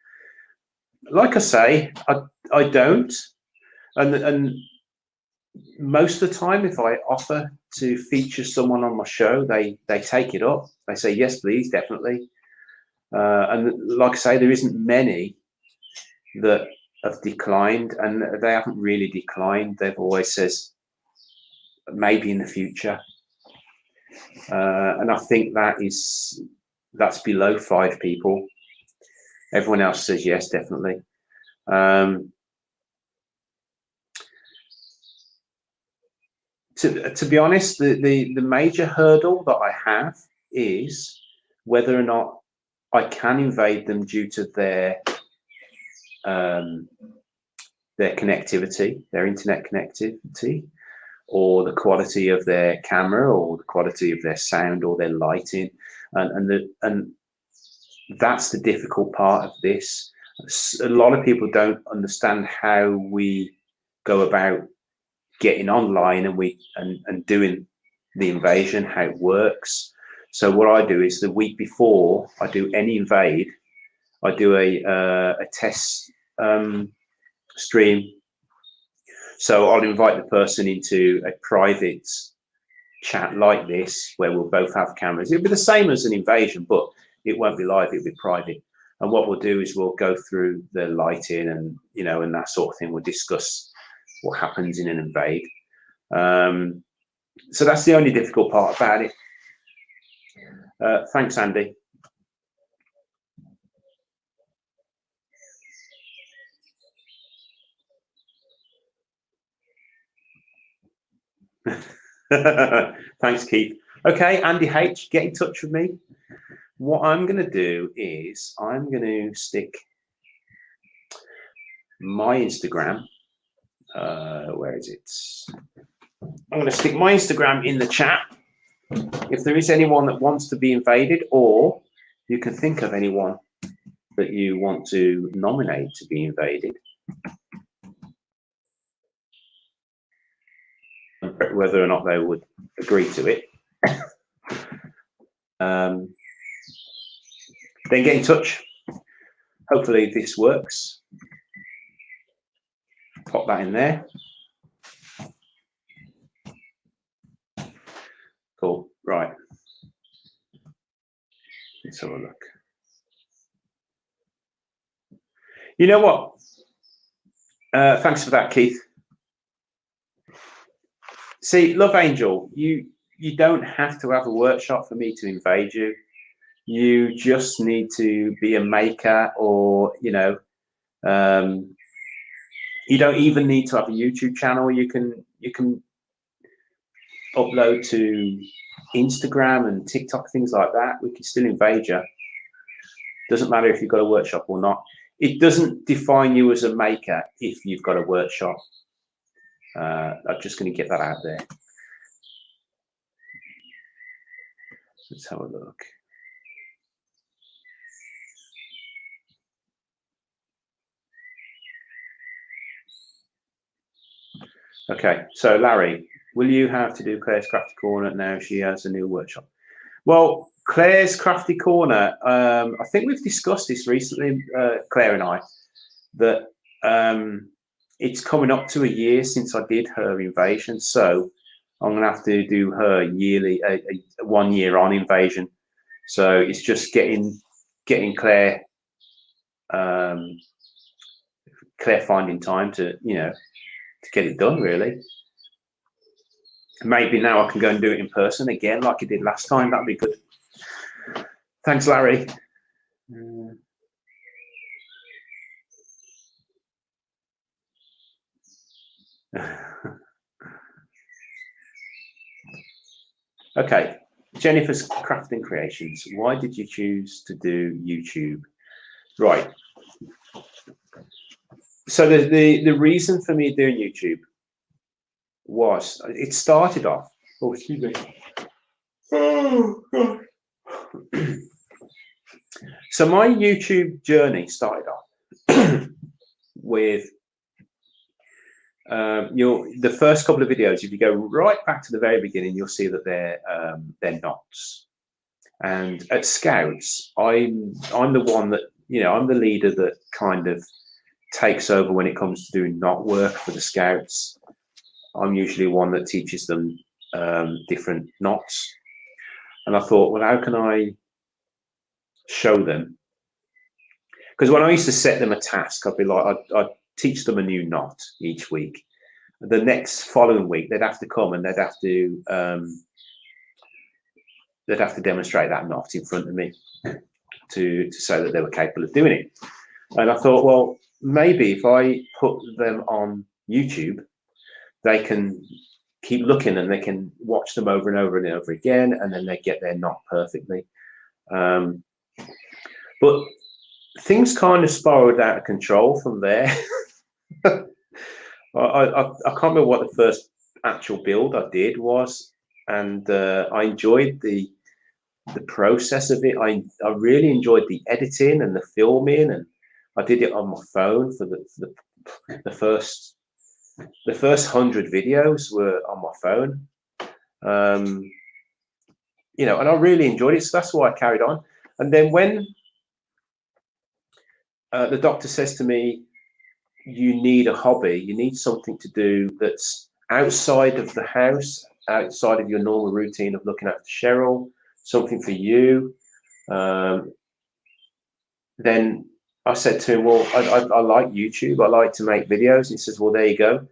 Speaker 1: Like I say, I don't, and most of the time, if I offer to feature someone on my show, they take it up. They say yes, please, definitely. And like I say, there isn't many that have declined, and they haven't really declined. They've always says maybe in the future. And I think that's below 5 people. Everyone else says yes, definitely. To be honest, the major hurdle that I have is whether or not I can invade them due to their connectivity, their internet connectivity, or the quality of their camera, or the quality of their sound, or their lighting, and that's the difficult part of this. A lot of people don't understand how we go about getting online and doing the invasion, how it works. So what I do is the week before I do any invade, I do a test stream. So I'll invite the person into a private chat like this, where we'll both have cameras. It'll be the same as an invasion, but it won't be live, it'll be private. And what we'll do is we'll go through the lighting and, you know, and that sort of thing. We'll discuss what happens in an invade. So that's the only difficult part about it. Thanks, Andy. Thanks, Keith. Okay, Andy H, get in touch with me. What I'm going to do is I'm going to stick my Instagram. Where is it? I'm going to stick my Instagram in the chat. If there is anyone that wants to be invaded, or you can think of anyone that you want to nominate to be invaded, whether or not they would agree to it, then get in touch. Hopefully this works. Pop that in there. Cool. Right. Let's have a look. You know what? Thanks for that, Keith. See, Love Angel, you don't have to have a workshop for me to invade you. You just need to be a maker, or, you know, you don't even need to have a YouTube channel. You can upload to Instagram and TikTok, things like that. We can still invade you. Doesn't matter if you've got a workshop or not. It doesn't define you as a maker if you've got a workshop. I'm just going to get that out there. Let's have a look. Okay, so Larry, will you have to do Claire's Crafty Corner now she has a new workshop? Well, Claire's Crafty Corner, I think we've discussed this recently, Claire and I, that it's coming up to a year since I did her invasion. So I'm gonna have to do her yearly, 1 year on Invasion. So it's just getting Claire, Claire finding time to, you know, to get it done, really. Maybe now I can go and do it in person again like I did last time. That'd be good. Thanks, Larry. Okay, Jennifer's Crafting Creations. Why did you choose to do YouTube? Right. So the reason for me doing YouTube was, it started off. Oh, excuse me. Oh, God. So my YouTube journey started off with the first couple of videos. If you go right back to the very beginning, you'll see that they're knots. And at Scouts, I'm the one that, you know, I'm the leader that kind of takes over when it comes to doing knot work for the Scouts. I'm usually one that teaches them different knots. And I thought, well, how can I show them? Because when I used to set them a task, I'd be like, I'd teach them a new knot each week. The next following week, they'd have to come and they'd have to demonstrate that knot in front of me to say that they were capable of doing it. And I thought, well, maybe if I put them on YouTube, they can keep looking and they can watch them over and over and over again, and then they get their knot perfectly. But things kind of spiraled out of control from there. I can't remember what the first actual build I did was, and I enjoyed the process of it. I really enjoyed the editing and the filming, and I did it on my phone for the first 100 videos were on my phone. You know, and I really enjoyed it, so that's why I carried on. And then when the doctor says to me, you need a hobby, you need something to do that's outside of the house, outside of your normal routine of looking after Cheryl, something for you, then I said to him, well, I like YouTube, I like to make videos. He says, well, there you go.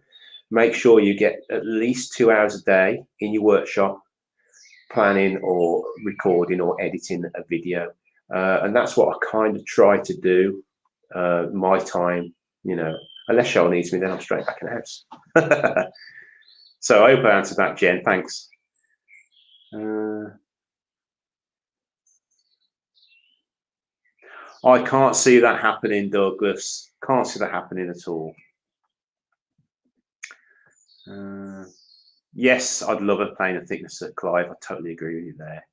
Speaker 1: Make sure you get at least 2 hours a day in your workshop planning or recording or editing a video. And that's what I kind of try to do, my time, you know, unless Cheryl needs me, then I'm straight back in the house. So I hope I answered that, Jen. Thanks. I can't see that happening, Douglas. Can't see that happening at all. Yes, I'd love a plane of thickness at Clive. I totally agree with you there.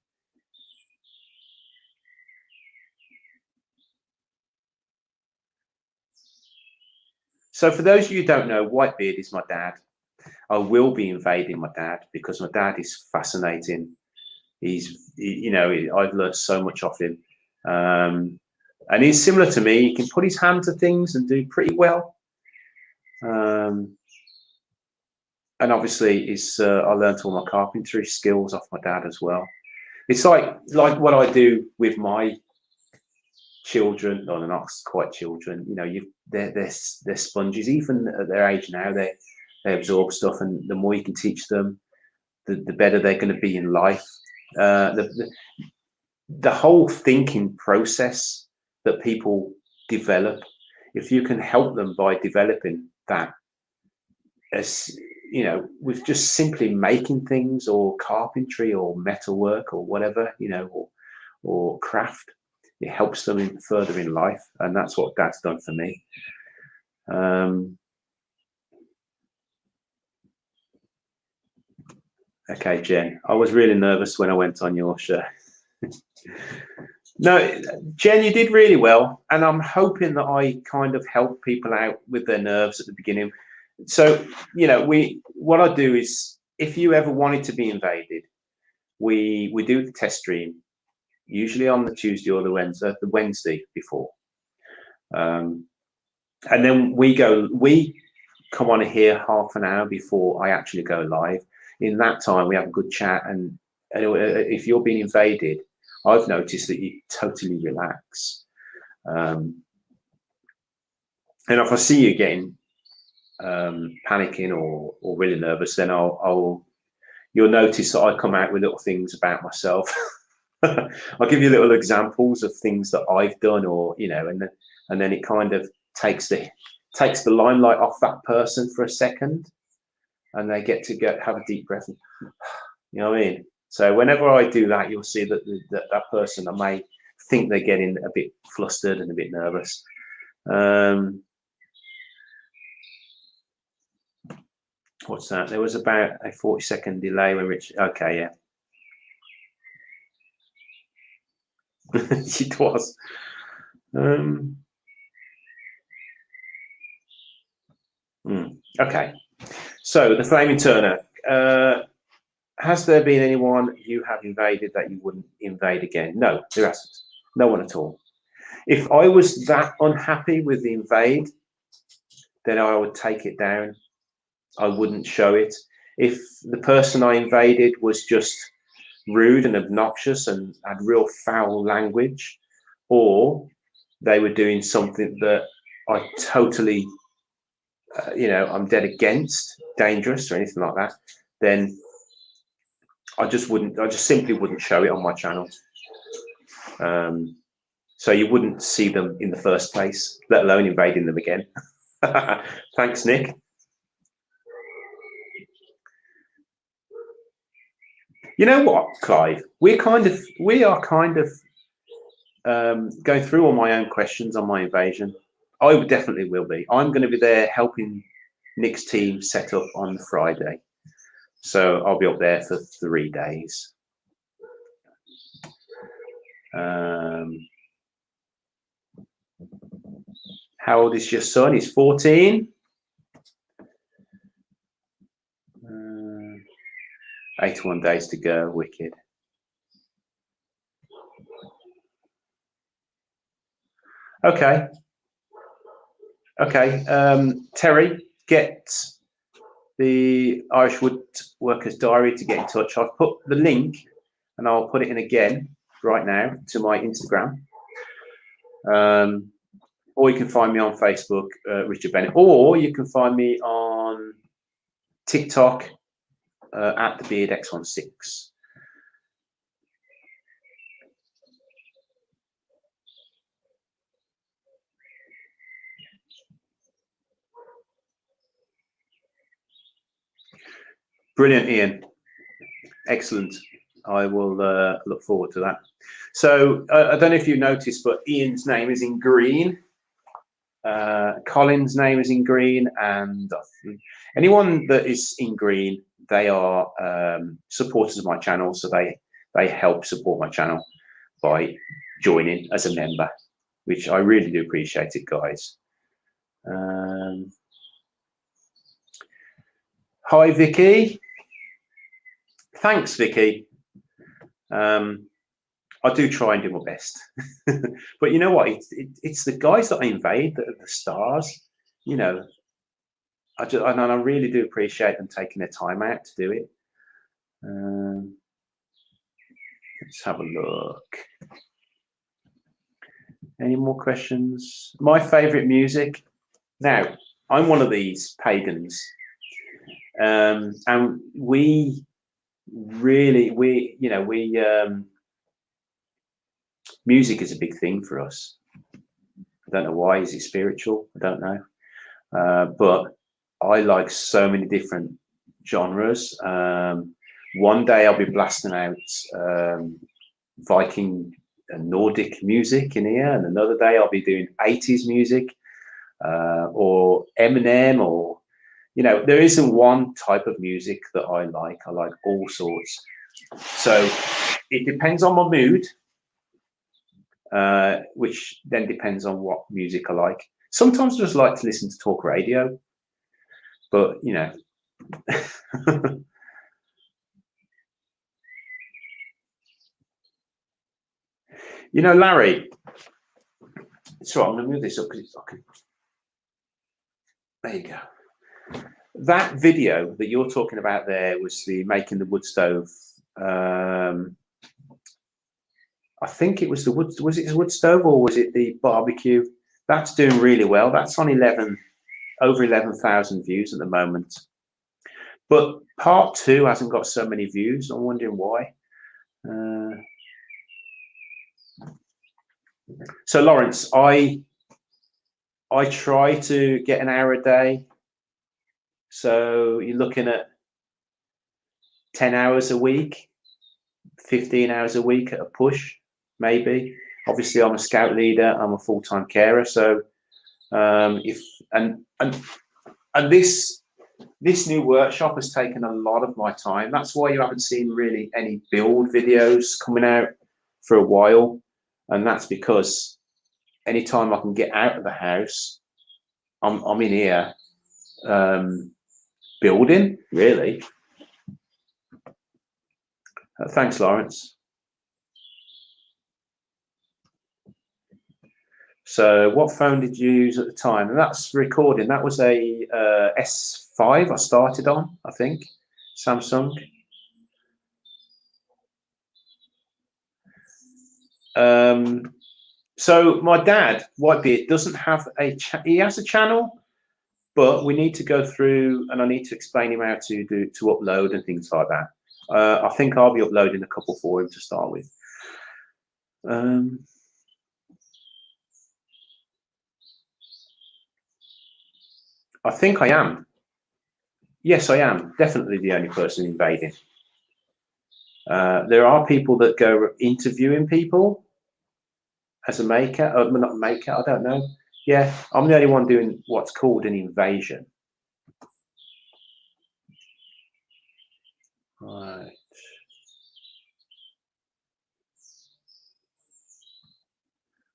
Speaker 1: So for those of you who don't know, Whitebeard is my dad. I will be invading my dad because my dad is fascinating. You know, I've learned so much off him. And he's similar to me. He can put his hand to things and do pretty well. And obviously, I learned all my carpentry skills off my dad as well. It's like what I do with my children. No, they're not quite children. You know, they're sponges. Even at their age now, they absorb stuff, and the more you can teach them, the better they're going to be in life. The whole thinking process that people develop, if you can help them by developing that, as you know, with just simply making things or carpentry or metalwork or whatever, you know, or craft, it helps them further in life. And that's what Dad's done for me. Okay, Jen, I was really nervous when I went on your show. No, Jen, you did really well, and I'm hoping that I kind of help people out with their nerves at the beginning. So, you know, what I do is, if you ever wanted to be invaded, we do the test stream, usually on the Tuesday or the Wednesday before, and then we come on here half an hour before I actually go live. in that time we have a good chat, and if you're being invaded, I've noticed that you totally relax. And if I see you getting panicking or really nervous, then you'll notice that I come out with little things about myself. I'll give you little examples of things that I've done, or and then it kind of takes the limelight off that person for a second, and they get to have a deep breath. And, you know what I mean? So whenever I do that, you'll see that that person, I may think they're getting a bit flustered and a bit nervous. What's that? There was about a 40-second delay when Rich. Okay, yeah. It was. Okay. So the Flaming Turner. Has there been anyone you have invaded that you wouldn't invade again? No, there hasn't. No one at all. If I was that unhappy with the invade, then I would take it down. I wouldn't show it. If the person I invaded was just rude and obnoxious and had real foul language, or they were doing something that I totally, I'm dead against, dangerous or anything like that, then I just simply wouldn't show it on my channel. So you wouldn't see them in the first place, let alone invading them again. Thanks, Nick. You know what, Clive? We are kind of going through all my own questions on my invasion. I definitely will be. I'm going to be there helping Nick's team set up on Friday. So I'll be up there for 3 days. How old is your son? He's 14. 81 days to go. Wicked. Okay. Terry, get the Irish Woodworkers Diary to get in touch. I've put the link, and I'll put it in again right now to my Instagram. Or you can find me on Facebook, Richard Bennett, or you can find me on TikTok at the Beard X16. Brilliant, Ian. Excellent. I will look forward to that. So I don't know if you noticed, but Ian's name is in green. Colin's name is in green, and anyone that is in green, they are supporters of my channel. So they help support my channel by joining as a member, which I really do appreciate it, guys. Hi, Vicky. Thanks, Vicky. I do try and do my best, but you know what? It's the guys that I invade that are the stars. I really do appreciate them taking their time out to do it. Let's have a look. Any more questions? My favorite music. Now, I'm one of these pagans, and music is a big thing for us. I don't know why. Is it spiritual? I don't know. But I like so many different genres. One day I'll be blasting out Viking and Nordic music in here, and another day I'll be doing 80s music or Eminem, or there isn't one type of music that I like. I like all sorts. So it depends on my mood, which then depends on what music I like. Sometimes I just like to listen to talk radio, but Larry. So I'm going to move this up because it's okay. There you go. That video that you're talking about there was the making the wood stove. I think it was the wood. Was it the wood stove or was it the barbecue? That's doing really well. That's on over 11,000 views at the moment. But part 2 hasn't got so many views. I'm wondering why. So Lawrence, I try to get an hour a day. So you're looking at 10 hours a week, 15 hours a week at a push, maybe. Obviously, I'm a scout leader. I'm a full-time carer. So this new workshop has taken a lot of my time. That's why you haven't seen really any build videos coming out for a while. And that's because anytime I can get out of the house, I'm in here building, really. Thanks, Lawrence. So what phone did you use at the time? And that's recording. That was a S5 I started on, I think, Samsung. So my dad, Whitebeard, doesn't have he has a channel, but we need to go through and I need to explain him how to upload and things like that. I think I'll be uploading a couple for him to start with. I think I am. Yes, I am. Definitely the only person invading. There are people that go interviewing people as a maker. Not a maker, I don't know. Yeah, I'm the only one doing what's called an invasion. Right.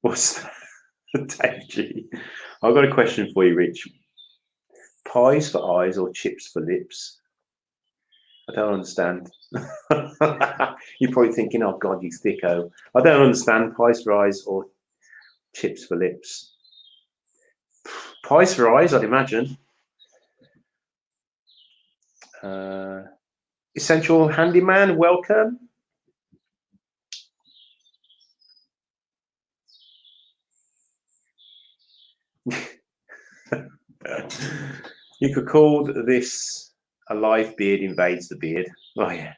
Speaker 1: What's that? Dave G. I've got a question for you, Rich. Pies for eyes or chips for lips? I don't understand. You're probably thinking, oh God, you thicko. I don't understand pies for eyes or chips for lips. Pies for eyes, I'd imagine. Essential Handyman, welcome. You could call this a live beard invades the beard. Oh yeah.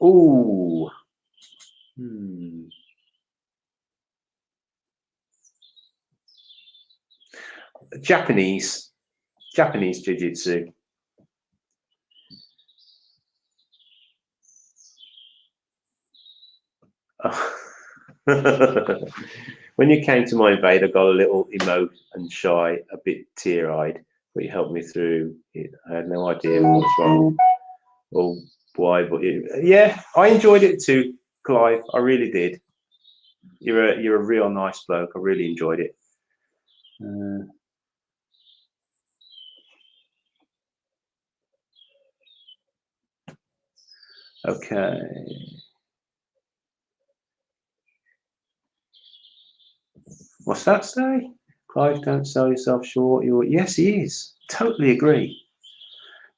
Speaker 1: Ooh. Japanese jiu-jitsu. When you came to my invade, I got a little emo and shy, a bit tear-eyed, but you helped me through it. I had no idea what was wrong or why, but yeah, I enjoyed it too, Clive. I really did. You're a real nice bloke. I really enjoyed it. Okay. What's that say? Clive, don't sell yourself short. Yes, he is. Totally agree.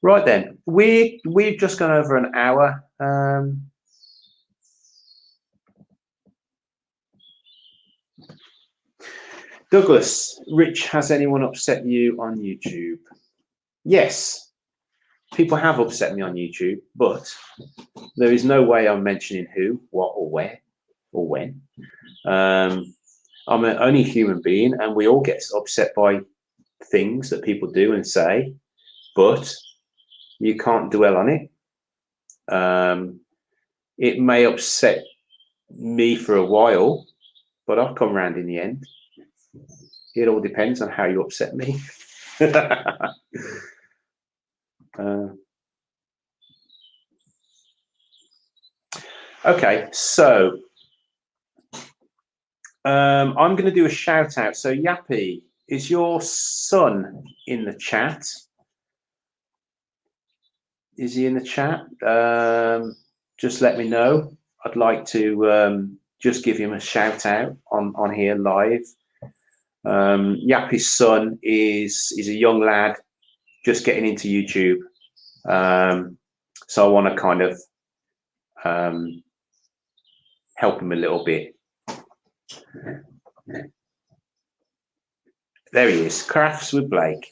Speaker 1: Right then, we've just gone over an hour. Douglas, Rich, has anyone upset you on YouTube? Yes, people have upset me on YouTube, but there is no way I'm mentioning who, what, or where, or when. I'm only a human being, and we all get upset by things that people do and say, but you can't dwell on it. It may upset me for a while, but I'll come round in the end. It all depends on how you upset me. Okay, so I'm going to do a shout out. So Yappy, is your son in the chat? Is he in the chat? Just let me know. I'd like to just give him a shout out on here live. Yappy's son is a young lad just getting into YouTube. So I want to kind of help him a little bit. There he is, Crafts with Blake.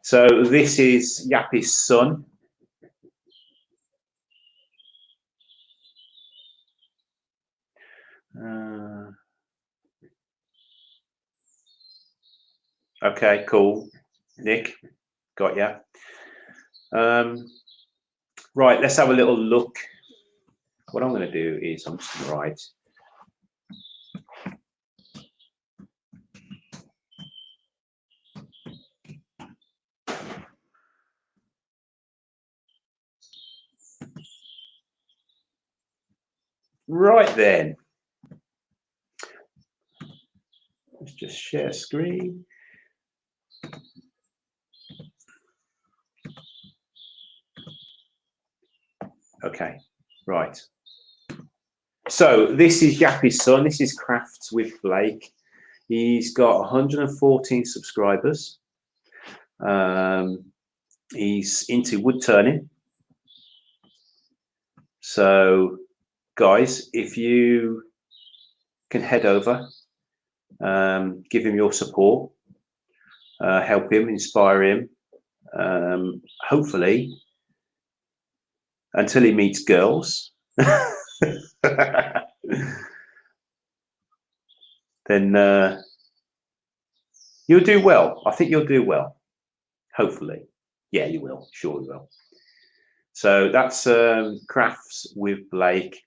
Speaker 1: So this is Yappy's son. Okay, cool. Nick, got ya. Right, let's have a little look. What I'm going to do is I'm just going to write right then. Let's just share screen. Okay, right. So this is Yappy's son. This is Crafts with Blake. He's got 114 subscribers. He's into wood turning. So, guys, if you can head over, give him your support, help him, inspire him. Hopefully, until he meets girls, then you'll do well. I think you'll do well. Hopefully. Yeah, you will. Sure you will. So that's Crafts with Blake.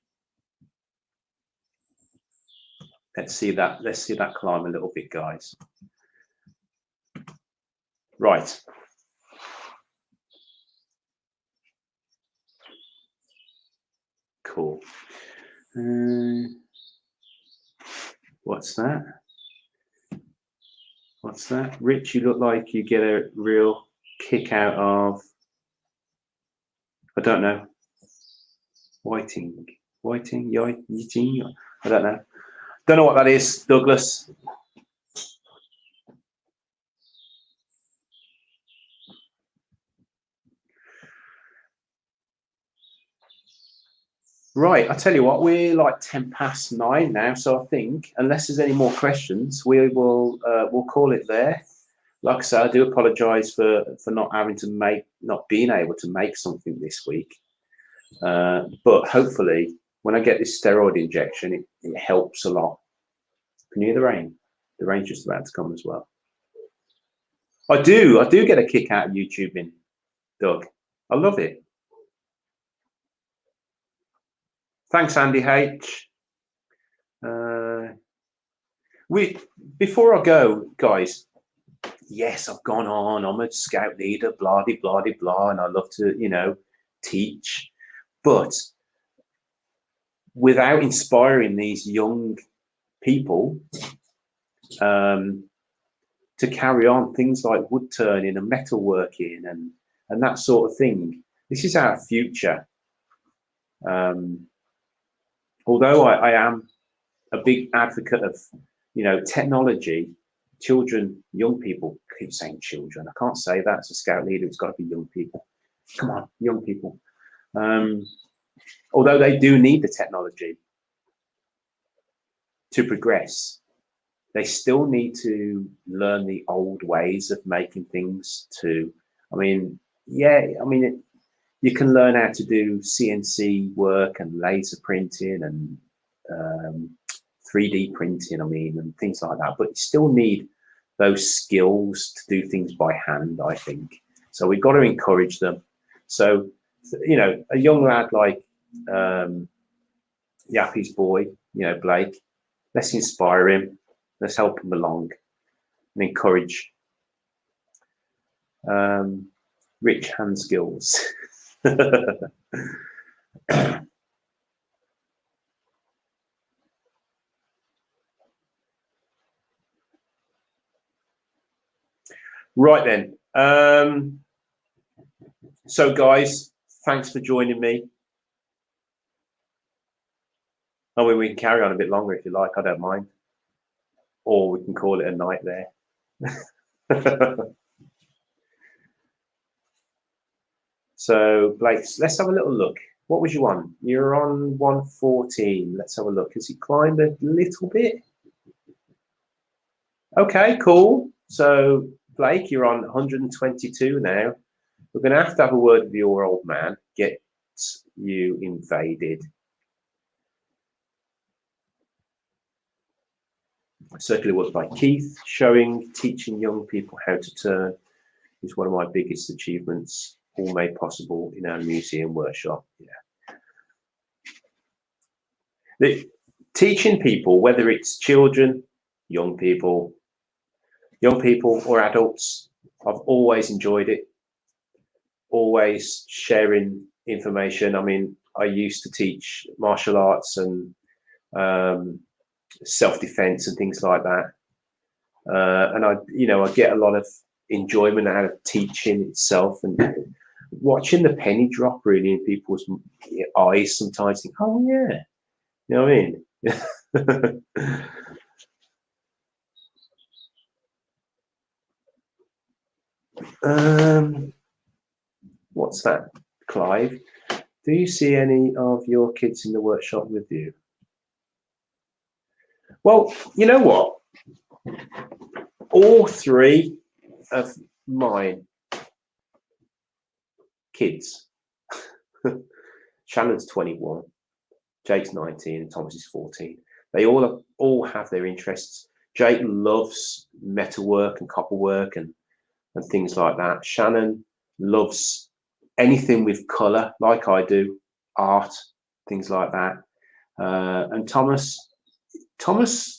Speaker 1: Let's see that climb a little bit, guys. Right. Cool. What's that? What's that? Rich, you look like you get a real kick out of, I don't know, whiting, I don't know. Don't know what that is, Douglas. Right, I tell you what, we're like 9:10 now, so I think unless there's any more questions, we will we'll call it there. Like I said, I do apologise for not being able to make something this week, but hopefully when I get this steroid injection, it helps a lot. Can you hear the rain? The rain's just about to come as well. I do get a kick out of YouTubing, Doug. I love it. Thanks, Andy H. Before I go, guys, yes, I've gone on. I'm a scout leader, blah, blah, blah, blah, and I love to, you know, teach. But without inspiring these young people to carry on things like wood turning and metalworking and that sort of thing, this is our future. Although I am a big advocate of, you know, technology, children, young people, I keep saying children. I can't say that as a scout leader. It's got to be young people. Come on, young people. Although they do need the technology to progress, they still need to learn the old ways of making things too. I mean, yeah, I mean, you can learn how to do CNC work and laser printing and 3D printing, I mean, and things like that. But you still need those skills to do things by hand, I think. So we've got to encourage them. So, you know, a young lad like Yappy's boy, you know, Blake, let's inspire him. Let's help him along and encourage rich hand skills. Right then. So guys, thanks for joining me. I mean, we can carry on a bit longer if you like. I don't mind. or we can call it a night there. So Blake, let's have a little look. What was you on? You're on 114. Let's have a look. Has he climbed a little bit? Okay, cool. So Blake, you're on 122 now. We're going to have a word with your old man. Get you invaded. Circular work by Keith, teaching young people how to turn is one of my biggest achievements, all made possible in our museum workshop. Yeah. Teaching people, whether it's children, young people or adults, I've always enjoyed it. Always sharing information. I mean, I used to teach martial arts and self-defense and things like that. And I get a lot of enjoyment out of teaching itself and watching the penny drop really in people's eyes sometimes. Think, oh yeah, you know what I mean? What's that, Clive? Do you see any of your kids in the workshop with you? Well, you know what? All three of my kids, Shannon's 21, Jake's 19, and Thomas is 14. They all have their interests. Jake loves metalwork and copperwork and things like that. Shannon loves anything with colour, like I do, art, things like that. And Thomas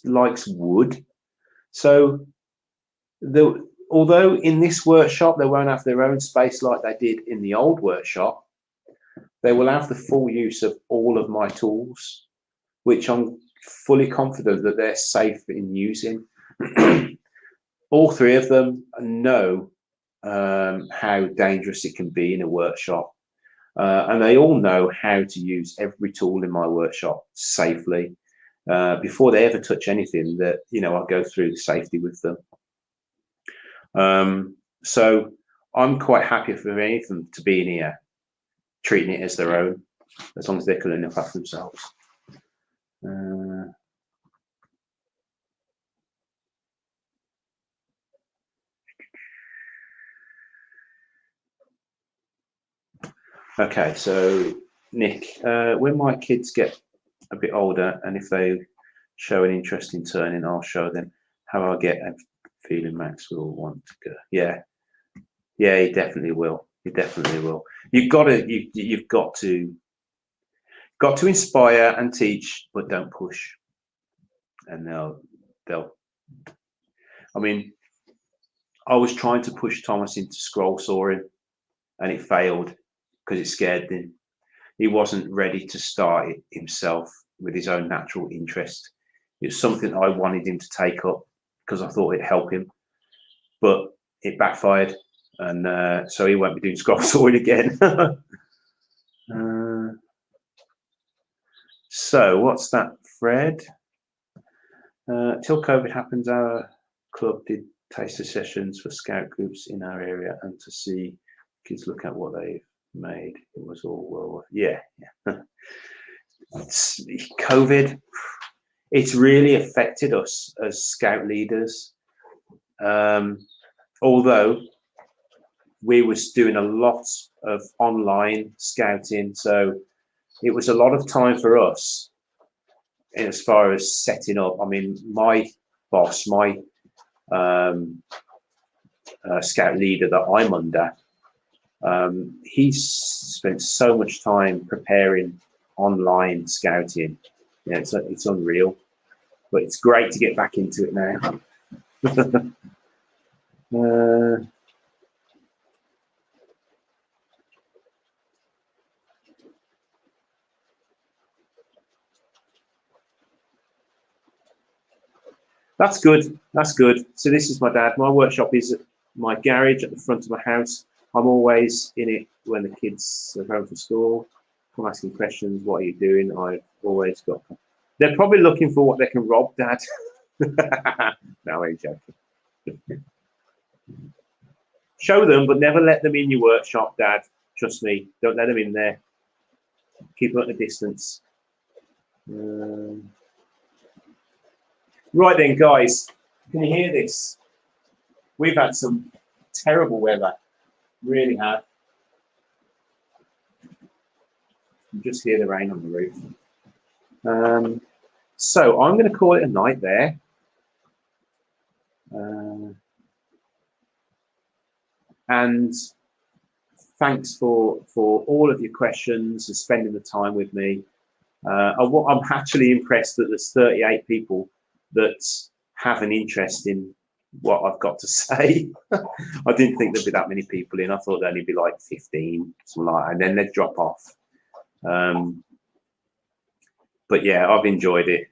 Speaker 1: likes wood. So although in this workshop they won't have their own space like they did in the old workshop, they will have the full use of all of my tools, which I'm fully confident that they're safe in using. All three of them know how dangerous it can be in a workshop. And they all know how to use every tool in my workshop safely. Before they ever touch anything, that I go through the safety with them. So I'm quite happy for any of them to be in here, treating it as their own, as long as they can look after themselves. Okay, so Nick, when my kids get a bit older and if they show an interest in turning, I'll show them how I get a feeling Max will want to go. Yeah, he definitely will. He definitely will. You've got to inspire and teach, but don't push. And they'll. I mean, I was trying to push Thomas into scroll sawing, and it failed because it scared him. He wasn't ready to start it himself with his own natural interest. It's something I wanted him to take up because I thought it'd help him, but it backfired, and so he won't be doing scroll sawing again. So what's that, Fred? Till COVID happens, our club did taster sessions for scout groups in our area, and to see kids look at what they've made, it was all well. Yeah. It's COVID. It's really affected us as scout leaders. Although we was doing a lot of online scouting, so it was a lot of time for us as far as setting up. I mean, my boss, my scout leader that I'm under, he's spent so much time preparing online scouting. Yeah, it's unreal, but it's great to get back into it now. That's good. That's good. So this is my dad. My workshop is at my garage at the front of my house. I'm always in it when the kids are home from school. I'm asking questions. What are you doing? I've always got. They're probably looking for what they can rob, Dad. No, I'm joking. Show them, but never let them in your workshop, Dad. Trust me, don't let them in there. Keep them at a distance. Right then, guys, can you hear this? We've had some terrible weather, really have. You just hear the rain on the roof. So I'm going to call it a night there. And thanks for all of your questions and spending the time with me. I'm actually impressed that there's 38 people that have an interest in what I've got to say. I didn't think there'd be that many people in. I thought there'd only be like 15, something like that, and then they'd drop off. But yeah, I've enjoyed it.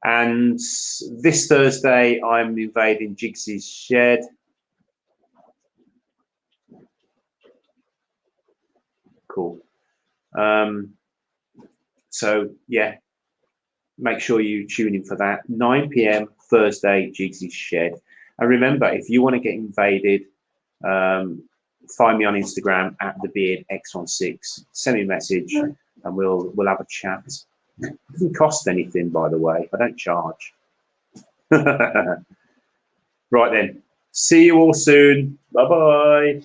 Speaker 1: And this Thursday, I'm invading Jigsy's shed. Cool. So yeah, make sure you tune in for that. 9 p.m. Thursday, Jigsy's shed. And remember, if you want to get invaded, find me on Instagram at thebeardx16. Send me a message, and we'll have a chat. It doesn't cost anything, by the way. I don't charge. Right then. See you all soon. Bye bye.